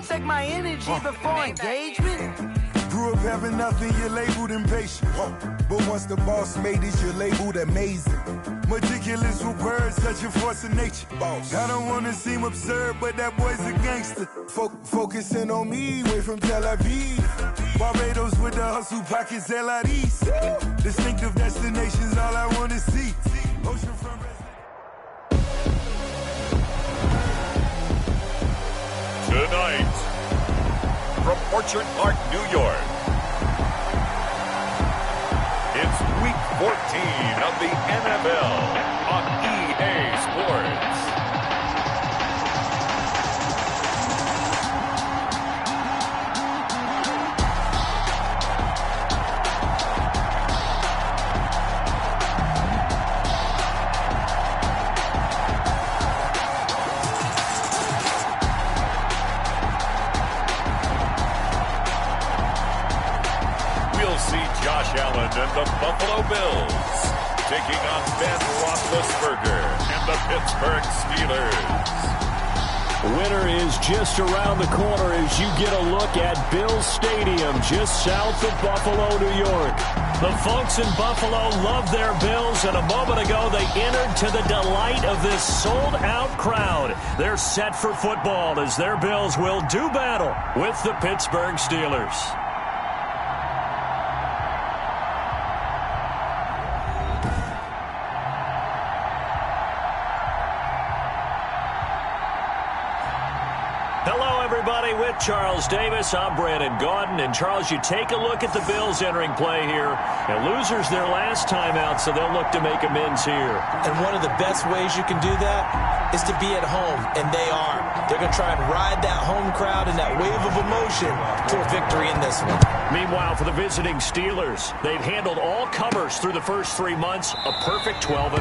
check my energy before engagement. Grew up having nothing, you're labeled impatient. But once the boss made it, you're labeled amazing. Meticulous with words, such a force of nature. I don't wanna seem absurd, but that boy's a gangster. Focusing on me, way from Tel Aviv. Barbados with the hustle pockets, LIDs. Distinctive destinations, all I wanna see. Ocean front. Tonight, from Orchard Park, New York, it's Week 14 of the NFL on EA Sports. Josh Allen and the Buffalo Bills taking on Ben Roethlisberger and the Pittsburgh Steelers. Winter is just around the corner as you get a look at Bills Stadium just south of Buffalo, New York. The folks in Buffalo love their Bills, and a moment ago they entered to the delight of this sold-out crowd. They're set for football as their Bills will do battle with the Pittsburgh Steelers. With Charles Davis, I'm Brandon Gaudin. And Charles, you take a look at the Bills entering play here. And losers their last time out, so they'll look to make amends here. And one of the best ways you can do that is to be at home, and they are. They're going to try and ride that home crowd and that wave of emotion to a victory in this one. Meanwhile, for the visiting Steelers, they've handled all comers through the first 3 months, a perfect 12-0.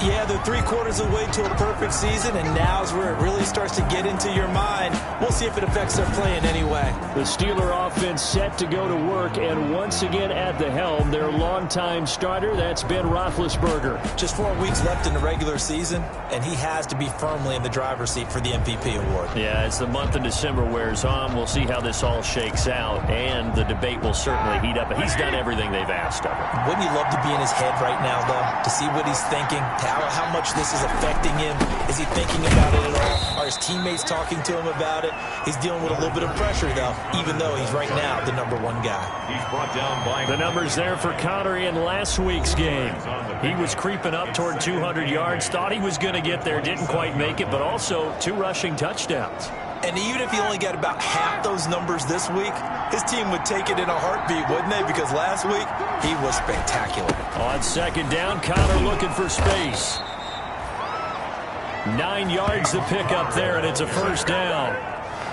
Yeah, they're 3/4 of the way to a perfect season, and now's where it really starts to get into your mind. We'll see if it affects their play in any way. The Steeler offense set to go to work, and once again at the helm, their longtime starter, that's Ben Roethlisberger. Just 4 weeks left in the regular season, and he has to be firmly in the driver's seat for the MVP award. Yeah, as the month of December wears on, we'll see how this all shakes out, and the debate will certainly heat up. But he's done everything they've asked of him. Wouldn't you love to be in his head right now, though, to see what he's thinking, how much this is affecting him? Is he thinking about it at all? Are his teammates talking to him about it? He's dealing with a little bit of pressure, though, even though he's right now the #1 guy. He's brought down by the numbers there for Conner in last week's game. He was creeping up toward 200 yards, thought he was going to get there, didn't quite make it, but also 2 rushing touchdowns. And even if he only got about half those numbers this week, his team would take it in a heartbeat, wouldn't they? Because last week, he was spectacular. On second down, Conner looking for space. 9 yards to pick up there, and it's a first down.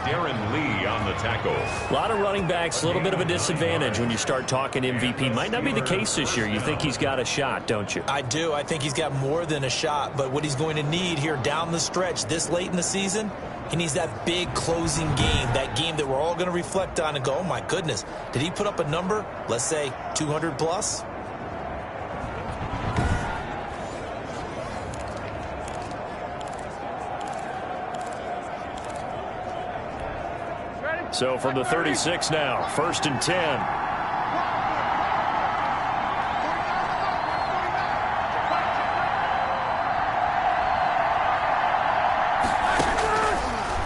Darren Lee on the tackle. A lot of running backs, a little bit of a disadvantage when you start talking MVP. Might not be the case this year. You think he's got a shot, don't you? I do. I think he's got more than a shot. But what he's going to need here down the stretch this late in the season, he needs that big closing game, that game that we're all going to reflect on and go, oh, my goodness, did he put up a number, let's say 200 plus? So from the 36 now, 1st and 10.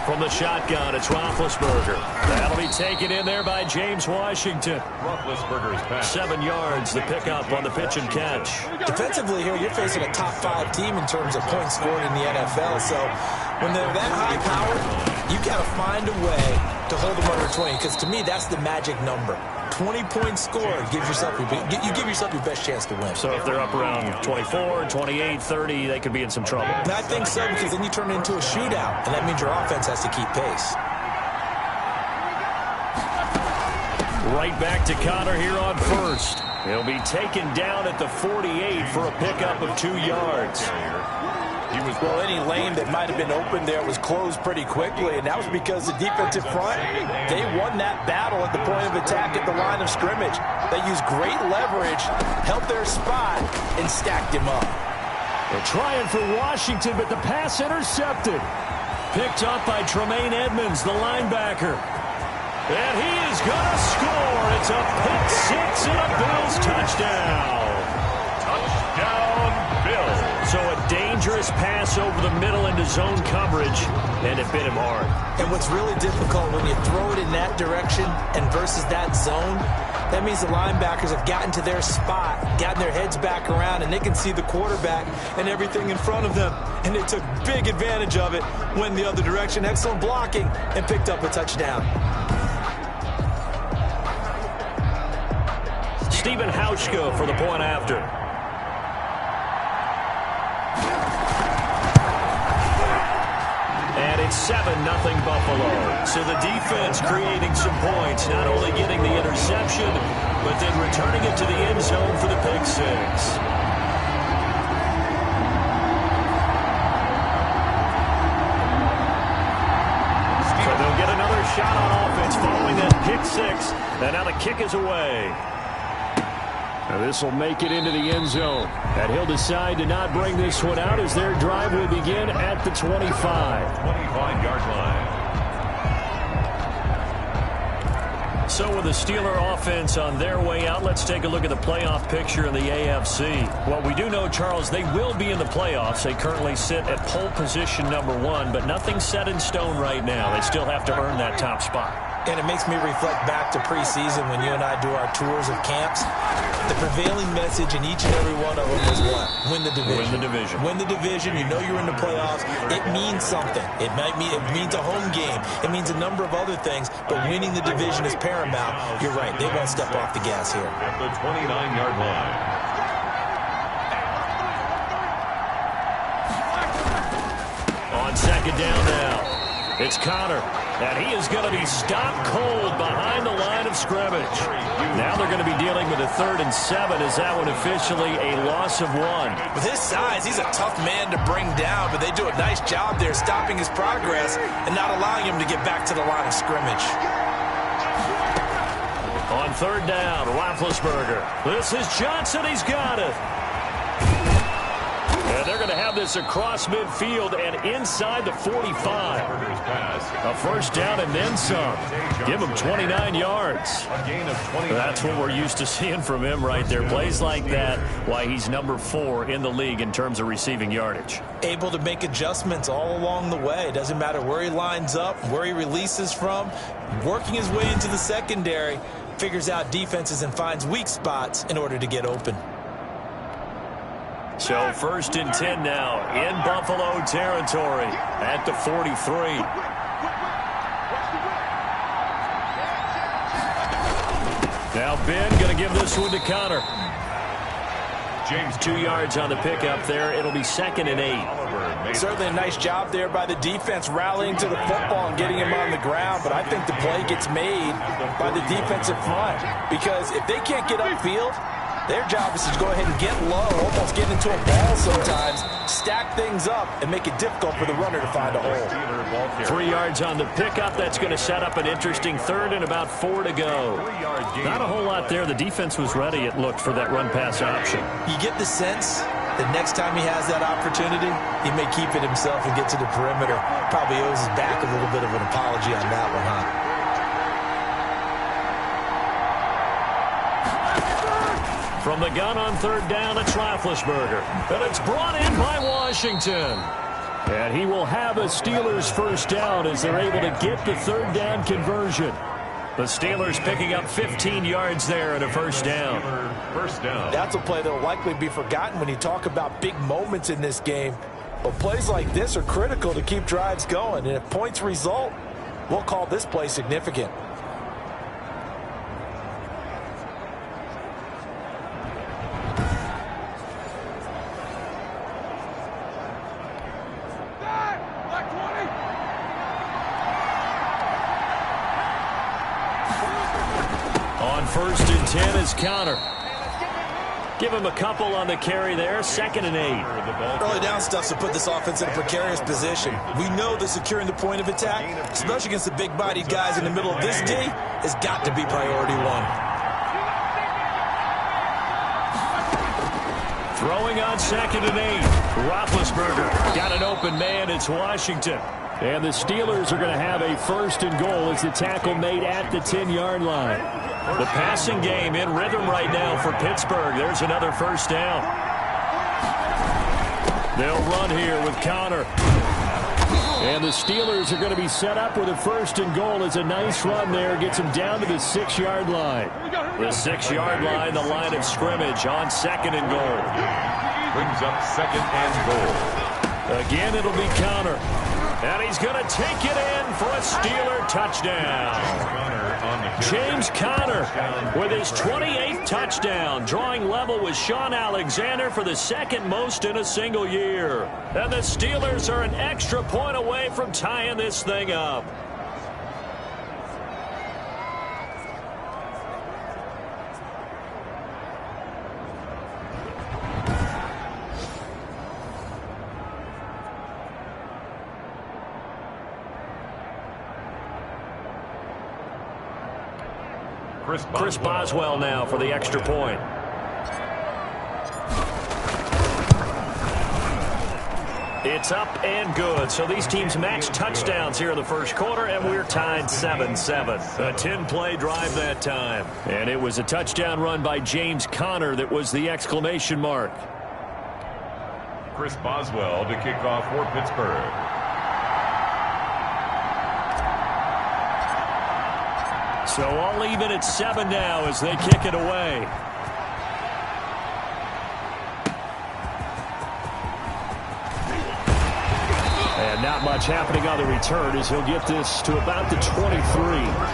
From the shotgun, it's Roethlisberger. That'll be taken in there by James Washington. Roethlisberger's pass. 7 yards, the pickup on the pitch and catch. Defensively here, you're facing a top 5 team in terms of points scored in the NFL. So when they're that high powered, you've got to find a way to hold them under 20, because to me, that's the magic number. 20 points scored, you give yourself your best chance to win. So if they're up around 24, 28, 30, they could be in some trouble. And I think so, because then you turn it into a shootout, and that means your offense has to keep pace. Right back to Conner here on first. He'll be taken down at the 48 for a pickup of 2 yards. Well, any lane that might have been open there was closed pretty quickly, and that was because the defensive front, they won that battle at the point of attack at the line of scrimmage. They used great leverage, held their spot, and stacked him up. They're trying for Washington, but the pass intercepted. Picked up by Tremaine Edmonds, the linebacker. And he is going to score. It's a pick six and a Bills touchdown. Touchdown, Bills. So a dangerous pass over the middle into zone coverage, and it bit him hard. And what's really difficult when you throw it in that direction and versus that zone, that means the linebackers have gotten to their spot, gotten their heads back around, and they can see the quarterback and everything in front of them. And they took big advantage of it, went the other direction, excellent blocking, and picked up a touchdown. Stephen Hauschka for the point after. And it's 7-0 Buffalo. So the defense creating some points, not only getting the interception, but then returning it to the end zone for the pick six. So they'll get another shot on offense following that pick six. And now the kick is away. Now this will make it into the end zone. And he'll decide to not bring this one out as their drive will begin at the 25. 25-yard line. So with the Steeler offense on their way out, let's take a look at the playoff picture in the AFC. Well, we do know, Charles, they will be in the playoffs. They currently sit at pole position #1, but nothing's set in stone right now. They still have to earn that top spot. And it makes me reflect back to preseason when you and I do our tours of camps. The prevailing message in each and every one of them was what? Win the division. Win the division. Win the division. You know you're in the playoffs. It means something. It means a home game. It means a number of other things, but winning the division is paramount. You're right. They won't step off the gas here. At the 29-yard line. On second down now, it's Connor. And he is going to be stopped cold behind the line of scrimmage. Now they're going to be dealing with a 3rd and 7 as that one officially a loss of 1. With his size, he's a tough man to bring down, but they do a nice job there stopping his progress and not allowing him to get back to the line of scrimmage. On 3rd down, Roethlisberger. This is Johnson. He's got it. And they're going to have this across midfield and inside the 45. A first down and then some. Give him 29 yards. That's what we're used to seeing from him right there. Plays like that, why he's #4 in the league in terms of receiving yardage. Able to make adjustments all along the way. Doesn't matter where he lines up, where he releases from. Working his way into the secondary. Figures out defenses and finds weak spots in order to get open. So 1st and 10 now in Buffalo territory at the 43. Now Ben going to give this one to Connor. James 2 yards on the pickup there. It'll be 2nd and 8. Certainly a nice job there by the defense rallying to the football and getting him on the ground, but I think the play gets made by the defensive front because if they can't get upfield, their job is to go ahead and get low, almost get into a ball sometimes, stack things up, and make it difficult for the runner to find a hole. 3 yards on the pickup. That's going to set up an interesting 3rd and about 4 to go. Not a whole lot there. The defense was ready, it looked, for that run-pass option. You get the sense that next time he has that opportunity, he may keep it himself and get to the perimeter. Probably owes his back a little bit of an apology on that one, huh? From the gun on 3rd down, it's Roethlisberger. And it's brought in by Washington. And he will have a Steelers first down as they're able to get the 3rd down conversion. The Steelers picking up 15 yards there and a first down. First down. That's a play that will likely be forgotten when you talk about big moments in this game. But plays like this are critical to keep drives going. And if points result, we'll call this play significant. On 1st and 10 is Connor. Give him a couple on the carry there. 2nd and 8. Early down stuff to put this offense in a precarious position. We know that securing the point of attack, especially against the big-bodied guys in the middle of this D, has got to be priority 1. Throwing on 2nd and 8. Roethlisberger got an open man. It's Washington. And the Steelers are going to have a 1st and goal as the tackle made at the 10-yard line. The passing game in rhythm right now for Pittsburgh. There's another 1st down. They'll run here with Connor. And the Steelers are going to be set up with a 1st and goal as a nice run there gets them down to the 6-yard line. The 6-yard line, the line of scrimmage on 2nd and goal. Brings up 2nd and goal. Again, it'll be Connor. And he's going to take it in for a Steeler touchdown. James Conner with his 28th touchdown, drawing level with Sean Alexander for the 2nd most in a single year. And the Steelers are an extra point away from tying this thing up. Chris Boswell now for the extra point. It's up and good. So these teams match touchdowns here in the 1st quarter, and we're tied 7-7. A 10-play drive that time. And it was a touchdown run by James Conner that was the exclamation mark. Chris Boswell to kick off for Pittsburgh. So all even at 7 now as they kick it away. And not much happening on the return as he'll get this to about the 23.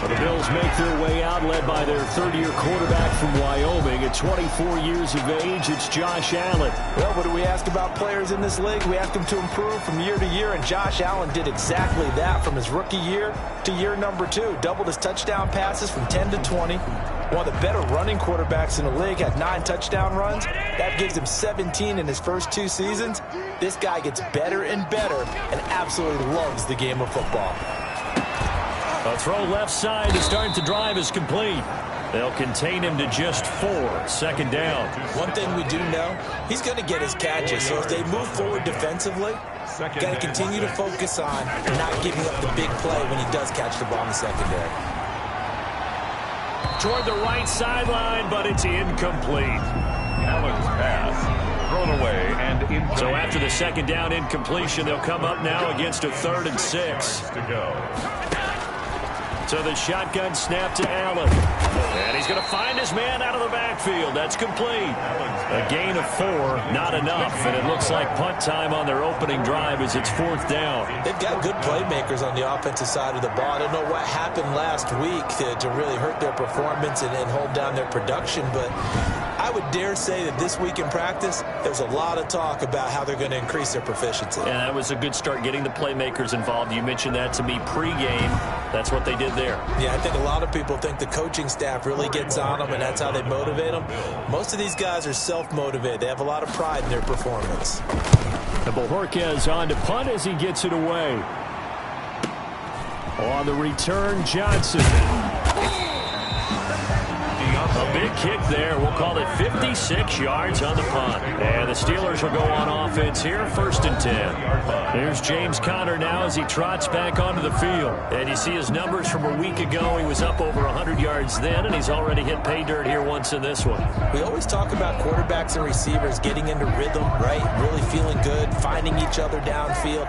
So the Bills make their way out, led by their 3rd-year quarterback from Wyoming. At 24 years of age, it's Josh Allen. Well, what do we ask about players in this league? We ask them to improve from year to year, and Josh Allen did exactly that from his rookie year to year number 2. Doubled his touchdown passes from 10 to 20. One of the better running quarterbacks in the league, had 9 touchdown runs. That gives him 17 in his first 2 seasons. This guy gets better and better and absolutely loves the game of football. A throw left side to start the drive is complete. They'll contain him to just 4. 2nd down. One thing we do know, he's going to get his catches. So as they move forward defensively, got to continue to focus on not giving up the big play when he does catch the ball in the secondary. Toward the right sideline, but it's incomplete. Allen's pass thrown away and incomplete. So after the 2nd down incompletion, they'll come up now against a 3rd and 6 to go. So the shotgun snap to Allen. And he's going to find his man out of the backfield. That's complete. A gain of 4, not enough. And it looks like punt time on their opening drive as it's 4th down. They've got good playmakers on the offensive side of the ball. I don't know what happened last week to really hurt their performance and hold down their production, but I would dare say that this week in practice, there's a lot of talk about how they're going to increase their proficiency. Yeah, that was a good start getting the playmakers involved. You mentioned that to me pregame. That's what they did there. Yeah, I think a lot of people think the coaching staff really gets on them, and that's how they motivate them. Most of these guys are self-motivated. They have a lot of pride in their performance. And Bojorquez on to punt as he gets it away. On the return, Johnson. A big kick there. We'll call it 56 yards on the punt. And the Steelers will go on offense here, 1st and 10. Here's James Conner now as he trots back onto the field. And you see his numbers from a week ago. He was up over 100 yards then, and he's already hit pay dirt here once in this one. We always talk about quarterbacks and receivers getting into rhythm, right? Really feeling good, finding each other downfield.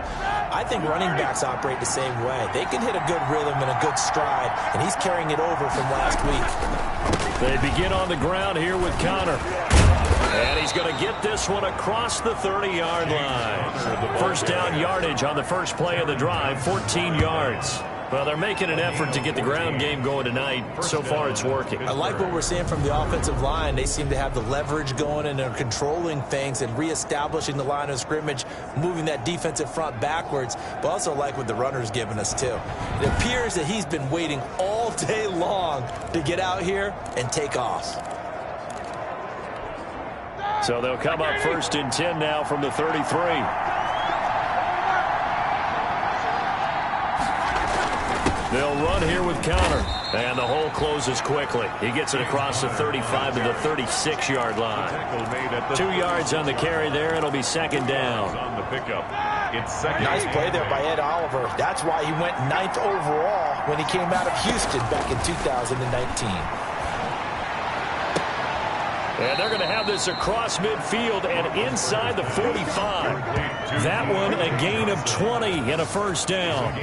I think running backs operate the same way. They can hit a good rhythm and a good stride, and he's carrying it over from last week. They begin on the ground here with Conner. And he's going to get this one across the 30-yard line. 1st down yardage on the first play of the drive, 14 yards. Well, they're making an effort to get the ground game going tonight. So far, it's working. I like what we're seeing from the offensive line. They seem to have the leverage going, and they're controlling things and reestablishing the line of scrimmage, moving that defensive front backwards. But also like what the runner's giving us, too. It appears that he's been waiting all day long to get out here and take off. So they'll come up 1st and 10 now from the 33. They'll run here with Conner. And the hole closes quickly. He gets it across the 35 to the 36-yard line. 2 yards on the carry there. It'll be 2nd down. On the pickup It's second. Nice play there by Ed Oliver. That's why he went 9th overall when he came out of Houston back in 2019. And they're going to have this across midfield and inside the 45. That one a gain of 20 and a first down.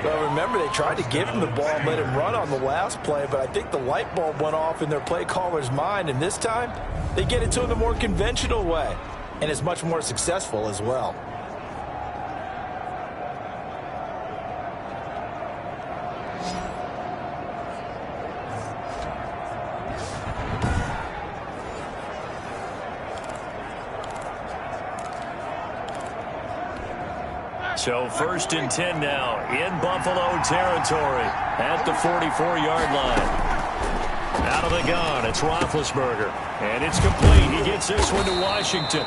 Well, remember, they tried to give him the ball and let him run on the last play, but I think the light bulb went off in their play caller's mind, and this time they get it to him the more conventional way, and it's much more successful as well. So 1st and 10 now in Buffalo territory at the 44-yard line. Out of the gun, it's Roethlisberger. And it's complete. He gets this one to Washington.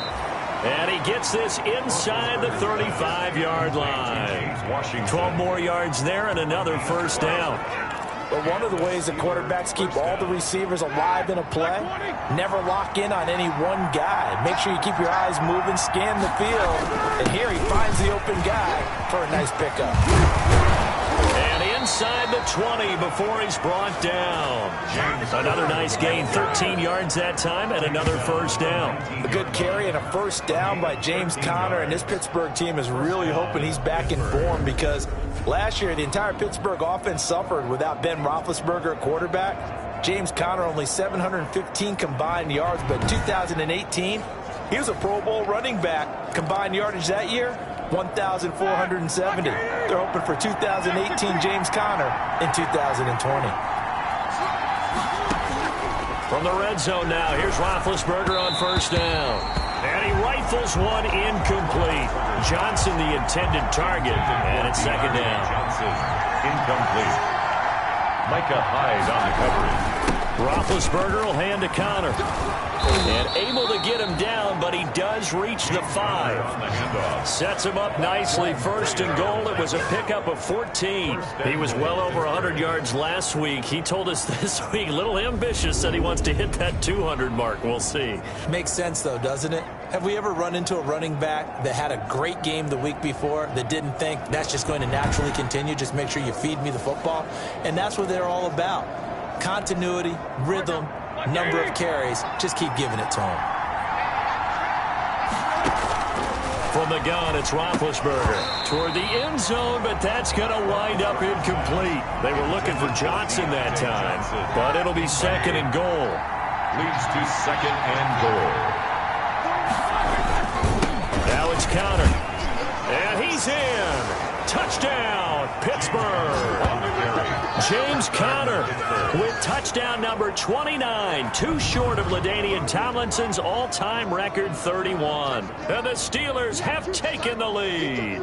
And he gets this inside the 35-yard line. 12 more yards there and another first down. But one of the ways that quarterbacks keep all the receivers alive in a play, never lock in on any one guy. Make sure you keep your eyes moving, scan the field. And here he finds the open guy for a nice pickup. And inside the 20 before he's brought down. Another nice gain, 13 yards that time, and another first down. A good carry and a first down by James Conner, and this Pittsburgh team is really hoping he's back in form because last year the entire Pittsburgh offense suffered without Ben Roethlisberger at quarterback. James Conner only 715 combined yards, but in 2018, he was a Pro Bowl running back. Combined yardage that year, 1,470. They're hoping for 2018 James Conner in 2020. From the red zone now, here's Roethlisberger on first down. And he rifles one incomplete. Johnson the intended target, and it's second down. Johnson incomplete. Micah Hyde on the coverage. Roethlisberger will hand to Conner. And able to get him down, but he does reach the 5. Sets him up nicely. 1st and goal. It was a pickup of 14. He was well over 100 yards last week. He told us this week, a little ambitious, said he wants to hit that 200 mark. We'll see. Makes sense, though, doesn't it? Have we ever run into a running back that had a great game the week before that didn't think that's just going to naturally continue? Just make sure you feed me the football. And that's what they're all about. Continuity, rhythm, number of carries. Just keep giving it to him. From the gun, it's Roethlisberger toward the end zone, but that's going to wind up incomplete. They were looking for Johnson that time, but it'll be 2nd and goal. Leads to 2nd and goal. Now it's Conner. And he's in. Touchdown, Pittsburgh. James Conner with touchdown number 29, too short of LaDainian Tomlinson's all-time record 31. And the Steelers have taken the lead.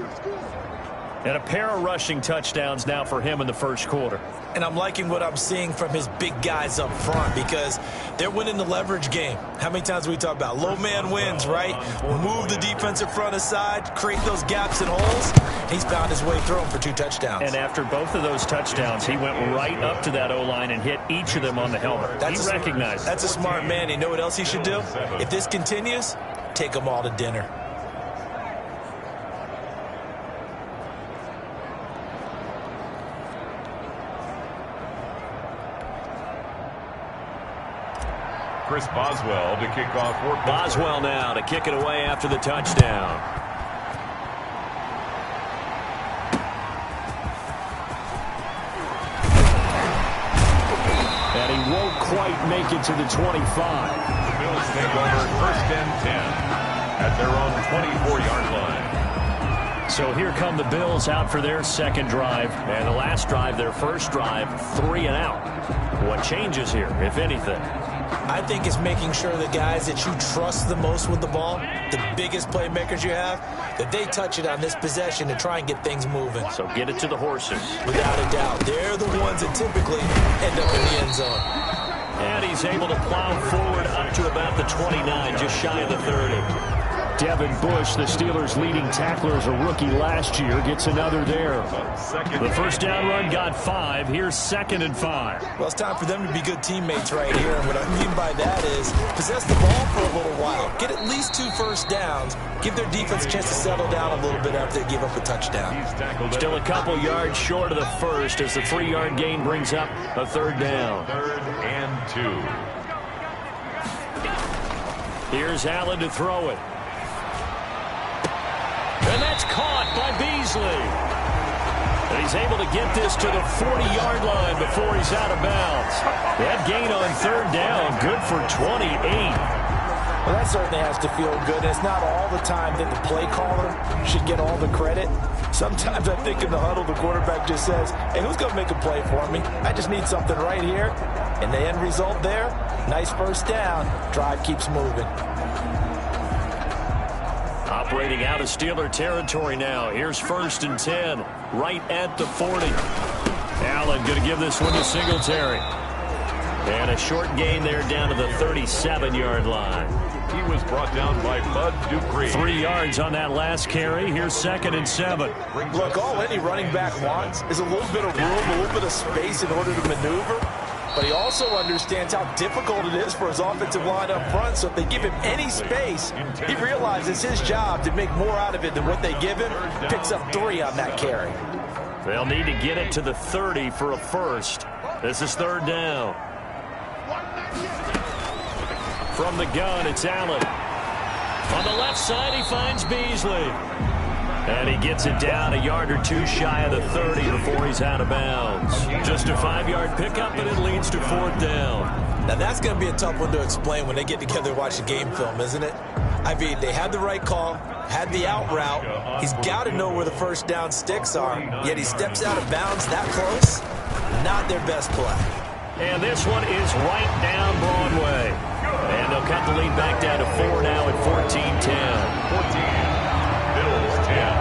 And a pair of rushing touchdowns now for him in the first quarter. And I'm liking what I'm seeing from his big guys up front because they're winning the leverage game. How many times do we talk about low man wins, right? Move the defensive front aside, create those gaps and holes. He's found his way through them for 2 touchdowns. And after both of those touchdowns, he went right up to that O-line and hit each of them on the helmet. He recognized it. That's a smart man. You know what else he should do? If this continues, take them all to dinner. Chris Boswell to kick off for Pittsburgh. Boswell now to kick it away after the touchdown. And he won't quite make it to the 25. The Bills take over 1st and 10 at their own 24-yard line. So here come the Bills out for their second drive. And the last drive, their first drive, 3 and out. What changes here, if anything? I think it's making sure the guys that you trust the most with the ball, the biggest playmakers you have, that they touch it on this possession to try and get things moving. So get it to the horses. Without a doubt. They're the ones that typically end up in the end zone. And he's able to plow forward up to about the 29, just shy of the 30. Devin Bush, the Steelers' leading tackler as a rookie last year, gets another there. The first down run got 5. Here's 2nd and 5. Well, it's time for them to be good teammates right here. And what I mean by that is possess the ball for a little while. Get at least 2 first downs. Give their defense a chance to settle down a little bit after they give up a touchdown. Still a couple yards short of the first as the 3-yard gain brings up a 3rd down. 3rd and 2. Here's Allen to throw it. And that's caught by Beasley. And he's able to get this to the 40-yard line before he's out of bounds. That gain on 3rd down, good for 28. Well, that certainly has to feel good. It's not all the time that the play caller should get all the credit. Sometimes I think in the huddle, the quarterback just says, hey, who's going to make a play for me? I just need something right here. And the end result there, nice first down. Drive keeps moving. Operating out of Steeler territory now. Here's 1st and 10, right at the 40. Allen going to give this one to Singletary. And a short gain there down to the 37-yard line. He was brought down by Bud Dupree. 3 yards on that last carry. Here's 2nd and 7. Look, all any running back wants is a little bit of room, a little bit of space in order to maneuver. But he also understands how difficult it is for his offensive line up front. So if they give him any space, he realizes his job to make more out of it than what they give him. Picks up 3 on that carry. They'll need to get it to the 30 for a first. This is 3rd down. From the gun, it's Allen. On the left side, he finds Beasley. And he gets it down a yard or 2 shy of the 30 before he's out of bounds. Just a 5-yard pickup, and it leads to 4th down. Now, that's going to be a tough one to explain when they get together and watch the game film, isn't it? I mean, they had the right call, had the out route. He's got to know where the first down sticks are, yet he steps out of bounds that close. Not their best play. And this one is right down Broadway. And they'll cut the lead back down to 4 now at 14-10. 14. Bills 10.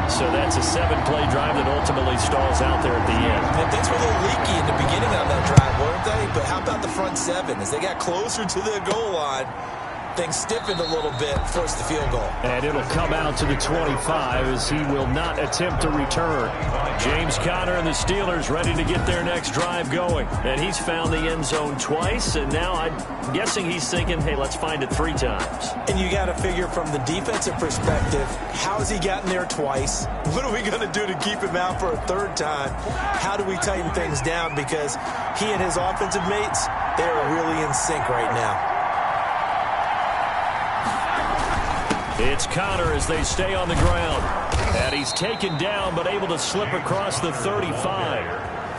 So that's a 7-play drive that ultimately stalls out there at the end. And things were a little leaky in the beginning on that drive, weren't they? But how about the front 7? As they got closer to the goal line, things stiffened a little bit, forced the field goal. And it'll come out to the 25 as he will not attempt to return. James Conner and the Steelers ready to get their next drive going. And he's found the end zone twice, and now I'm guessing he's thinking, hey, let's find it 3 times. And you got to figure from the defensive perspective, how has he gotten there twice? What are we going to do to keep him out for a 3rd time? How do we tighten things down? Because he and his offensive mates, they're really in sync right now. It's Conner as they stay on the ground. And he's taken down but able to slip across the 35.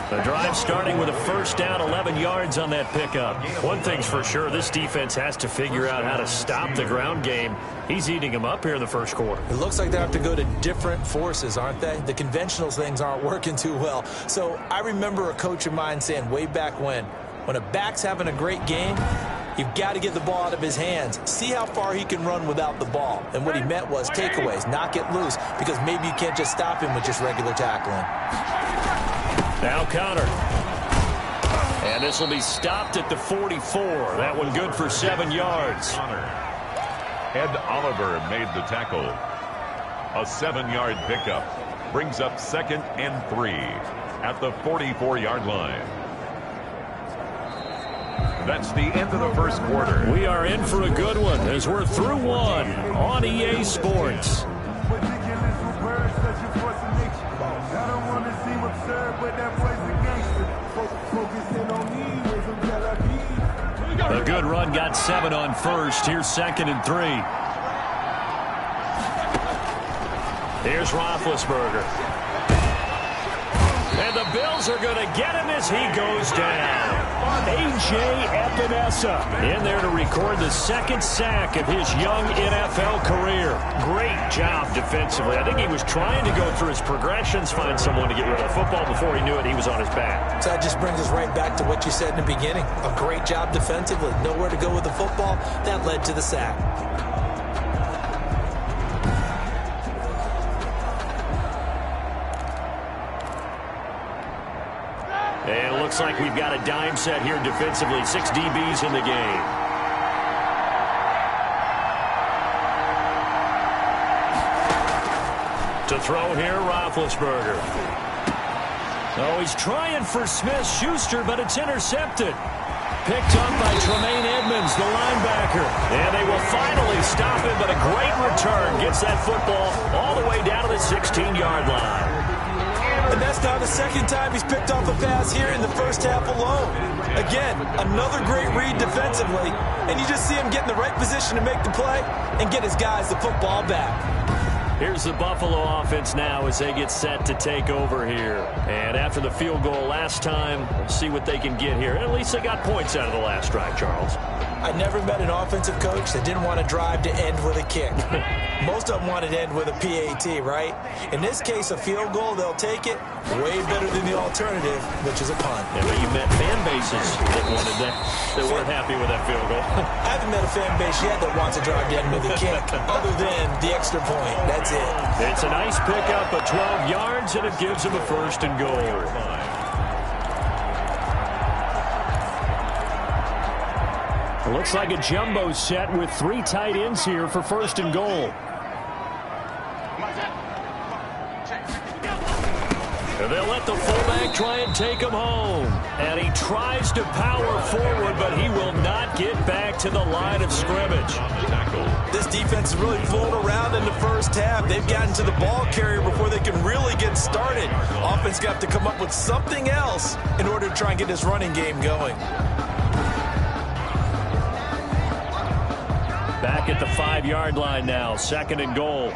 The drive starting with a first down, 11 yards on that pickup. One thing's for sure, this defense has to figure out how to stop the ground game. He's eating them up here in the first quarter. It looks like they have to go to different forces, aren't they? The conventional things aren't working too well. So I remember a coach of mine saying way back when a back's having a great game, you've got to get the ball out of his hands. See how far he can run without the ball. And what he meant was takeaways, not get loose, because maybe you can't just stop him with just regular tackling. Now Conner. And this will be stopped at the 44. That one good for 7 yards. Ed Oliver made the tackle. A 7-yard pickup brings up 2nd and 3 at the 44-yard line. That's the end of the first quarter. We are in for a good one as we're through one on EA Sports. A good run got 7 on first. Here's 2nd and 3. Here's Roethlisberger. And the Bills are going to get him as he goes down. A.J. Epinesa in there to record the 2nd sack of his young NFL career. Great job defensively. I think he was trying to go through his progressions, find someone to get rid of the football. Before he knew it, he was on his back. So that just brings us right back to what you said in the beginning. A great job defensively. Nowhere to go with the football. That led to the sack. And it looks like we've got a dime set here defensively. 6 DBs in the game. To throw here, Roethlisberger. Oh, he's trying for Smith-Schuster, but it's intercepted. Picked up by Tremaine Edmonds, the linebacker. And they will finally stop him, but a great return gets that football all the way down to the 16-yard line. And that's now the second time he's picked off a pass here in the first half alone. Again, another great read defensively, and you just see him get in the right position to make the play and get his guys the football back. Here's the Buffalo offense now as they get set to take over here. And after the field goal last time, we'll see what they can get here. At least they got points out of the last drive, Charles. I never met an offensive coach that didn't want to drive to end with a kick. Most of them wanted to end with a PAT, right? In this case, a field goal, they'll take it. Way better than the alternative, which is a punt. Yeah, but you met fan bases that wanted that, that weren't happy with that field goal. I haven't met a fan base yet that wants to drive to end with a kick, other than the extra point. That's it. It's a nice pickup of 12 yards, and it gives them a first and goal. Looks like a jumbo set with 3 tight ends here for first and goal. And they'll let the fullback try and take him home. And he tries to power forward, but he will not get back to the line of scrimmage. This defense is really flown around in the first half. They've gotten to the ball carrier before they can really get started. Offense got to come up with something else in order to try and get this running game going. Back at the 5-yard line now, second and goal.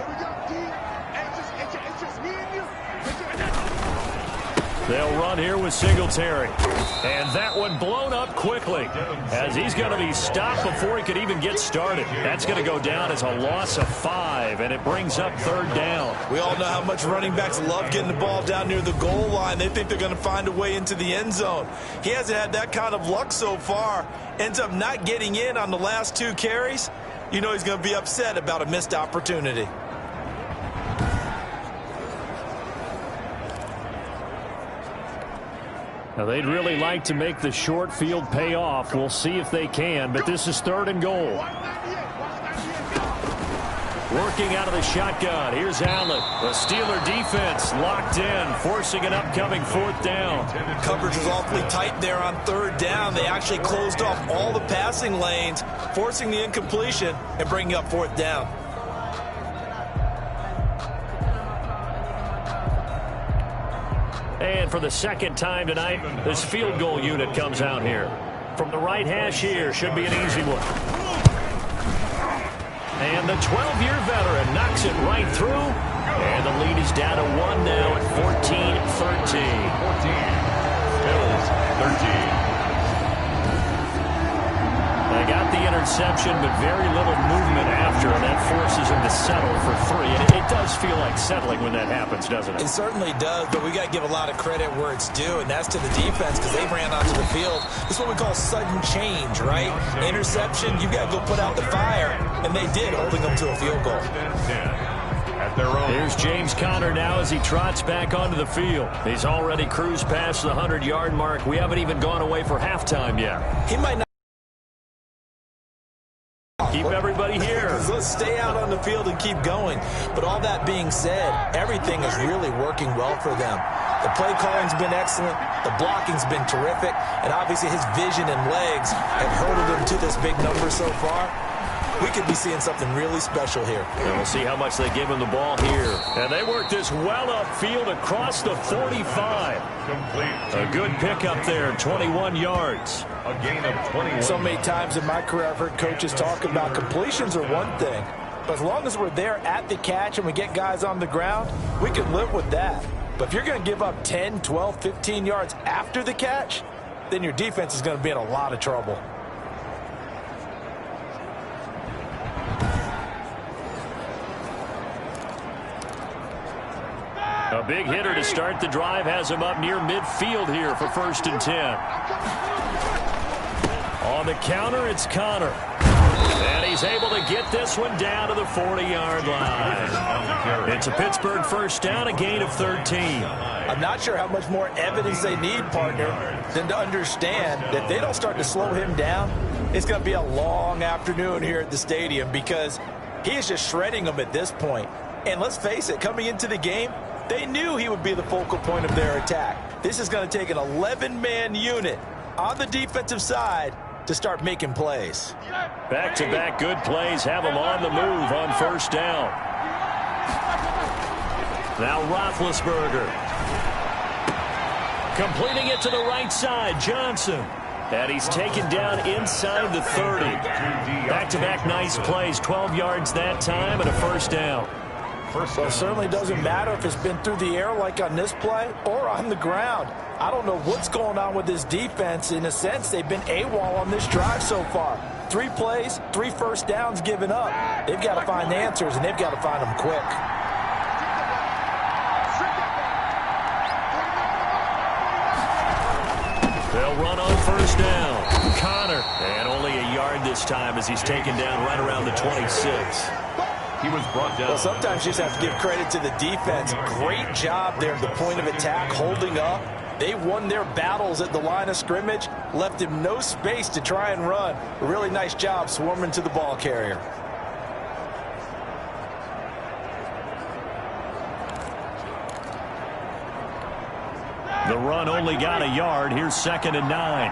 They'll run here with Singletary. And that one blown up quickly as he's going to be stopped before he could even get started. That's going to go down as a loss of 5, and it brings up third down. We all know how much running backs love getting the ball down near the goal line. They think they're going to find a way into the end zone. He hasn't had that kind of luck so far. Ends up not getting in on the last 2 carries. You know he's going to be upset about a missed opportunity. Now, they'd really like to make the short field pay off. We'll see if they can, but this is third and goal. Working out of the shotgun. Here's Allen. The Steeler defense locked in, forcing an upcoming fourth down. Coverage was awfully tight there on third down. They actually closed off all the passing lanes, forcing the incompletion and bringing up fourth down. And for the second time tonight, this field goal unit comes out here. From the right hash here, should be an easy one. And the 12-year veteran knocks it right through. And the lead is down to 1 now at 14-13. 14, Bills 13. They got the interception, but very little movement after, and that forces him to settle for 3. And it does feel like settling when that happens, doesn't it? It certainly does, but we got to give a lot of credit where it's due, and that's to the defense because they ran onto the field. This is what we call sudden change, right? Interception, you got to go put out the fire, and they did, holding them to a field goal. Here's James Conner now as he trots back onto the field. He's already cruised past the 100-yard mark. We haven't even gone away for halftime yet. He might not. Keep everybody here. Let's stay out on the field and keep going. But all that being said, everything is really working well for them. The play calling's been excellent. The blocking's been terrific. And obviously his vision and legs have herded him to this big number so far. We could be seeing something really special here. And we'll see how much they give him the ball here. And they work this well upfield across the 45. Complete. A good pickup there, 21 yards. A gain of 21. So many times in my career I've heard coaches talk about completions are one thing. But as long as we're there at the catch and we get guys on the ground, we can live with that. But if you're going to give up 10, 12, 15 yards after the catch, then your defense is going to be in a lot of trouble. A big hitter to start the drive has him up near midfield here for 1st and 10. On the counter, it's Conner. And he's able to get this one down to the 40-yard line. It's a Pittsburgh first down, a gain of 13. I'm not sure how much more evidence they need, partner, than to understand that if they don't start to slow him down, it's going to be a long afternoon here at the stadium because he is just shredding them at this point. And let's face it, coming into the game, they knew he would be the focal point of their attack. This is going to take an 11-man unit on the defensive side to start making plays. Back-to-back good plays have them on the move on first down. Now Roethlisberger. Completing it to the right side, Johnson. And he's taken down inside the 30. Back-to-back nice plays, 12 yards that time and a first down. Well, it certainly doesn't matter if it's been through the air like on this play or on the ground. I don't know what's going on with this defense. In a sense, they've been AWOL on this drive so far. 3 plays, 3 first downs given up. They've got to find answers, and they've got to find them quick. They'll run on first down. Connor, and only a yard this time as he's taken down right around the 26. He was brought down. Well, sometimes you just have to give credit to the defense. Great job there at the point of attack, holding up. They won their battles at the line of scrimmage, left him no space to try and run. A really nice job swarming to the ball carrier. The run only got a yard. Here's 2nd and 9.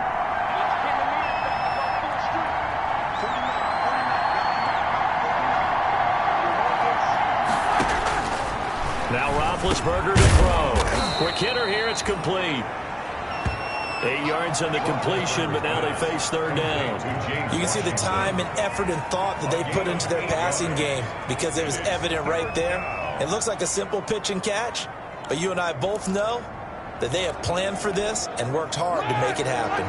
Now Roethlisberger to throw. Quick hitter here. It's complete. 8 yards on the completion, but now they face third down. You can see the time and effort and thought that they put into their passing game because it was evident right there. It looks like a simple pitch and catch, but you and I both know that they have planned for this and worked hard to make it happen.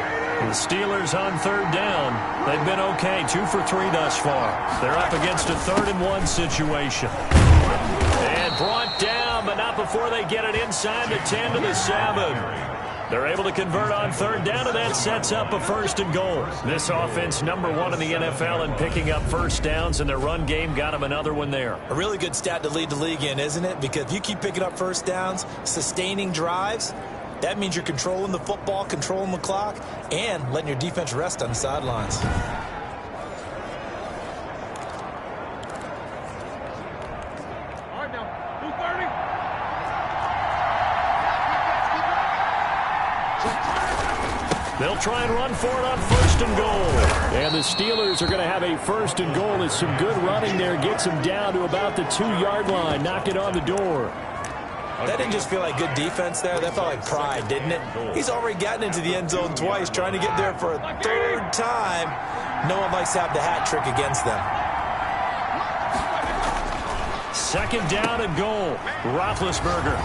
The Steelers on third down. They've been okay, 2 for 3 thus far. They're up against a 3rd and 1 situation. And brought down, but not before they get it inside the 10 to the 7. They're able to convert on third down, and that sets up a 1st and goal. This offense, #1 in the NFL in picking up first downs, and their run game got them another one there. A really good stat to lead the league in, isn't it? Because if you keep picking up first downs, sustaining drives, that means you're controlling the football, controlling the clock, and letting your defense rest on the sidelines. They'll try and run for it on 1st and goal. And the Steelers are going to have a 1st and goal. It's some good running there. Gets them down to about the 2-yard line. Knock it on the door. That didn't just feel like good defense there. That felt like pride, didn't it? He's already gotten into the end zone twice, trying to get there for a 3rd time. No one likes to have the hat trick against them. 2nd down and goal. Roethlisberger.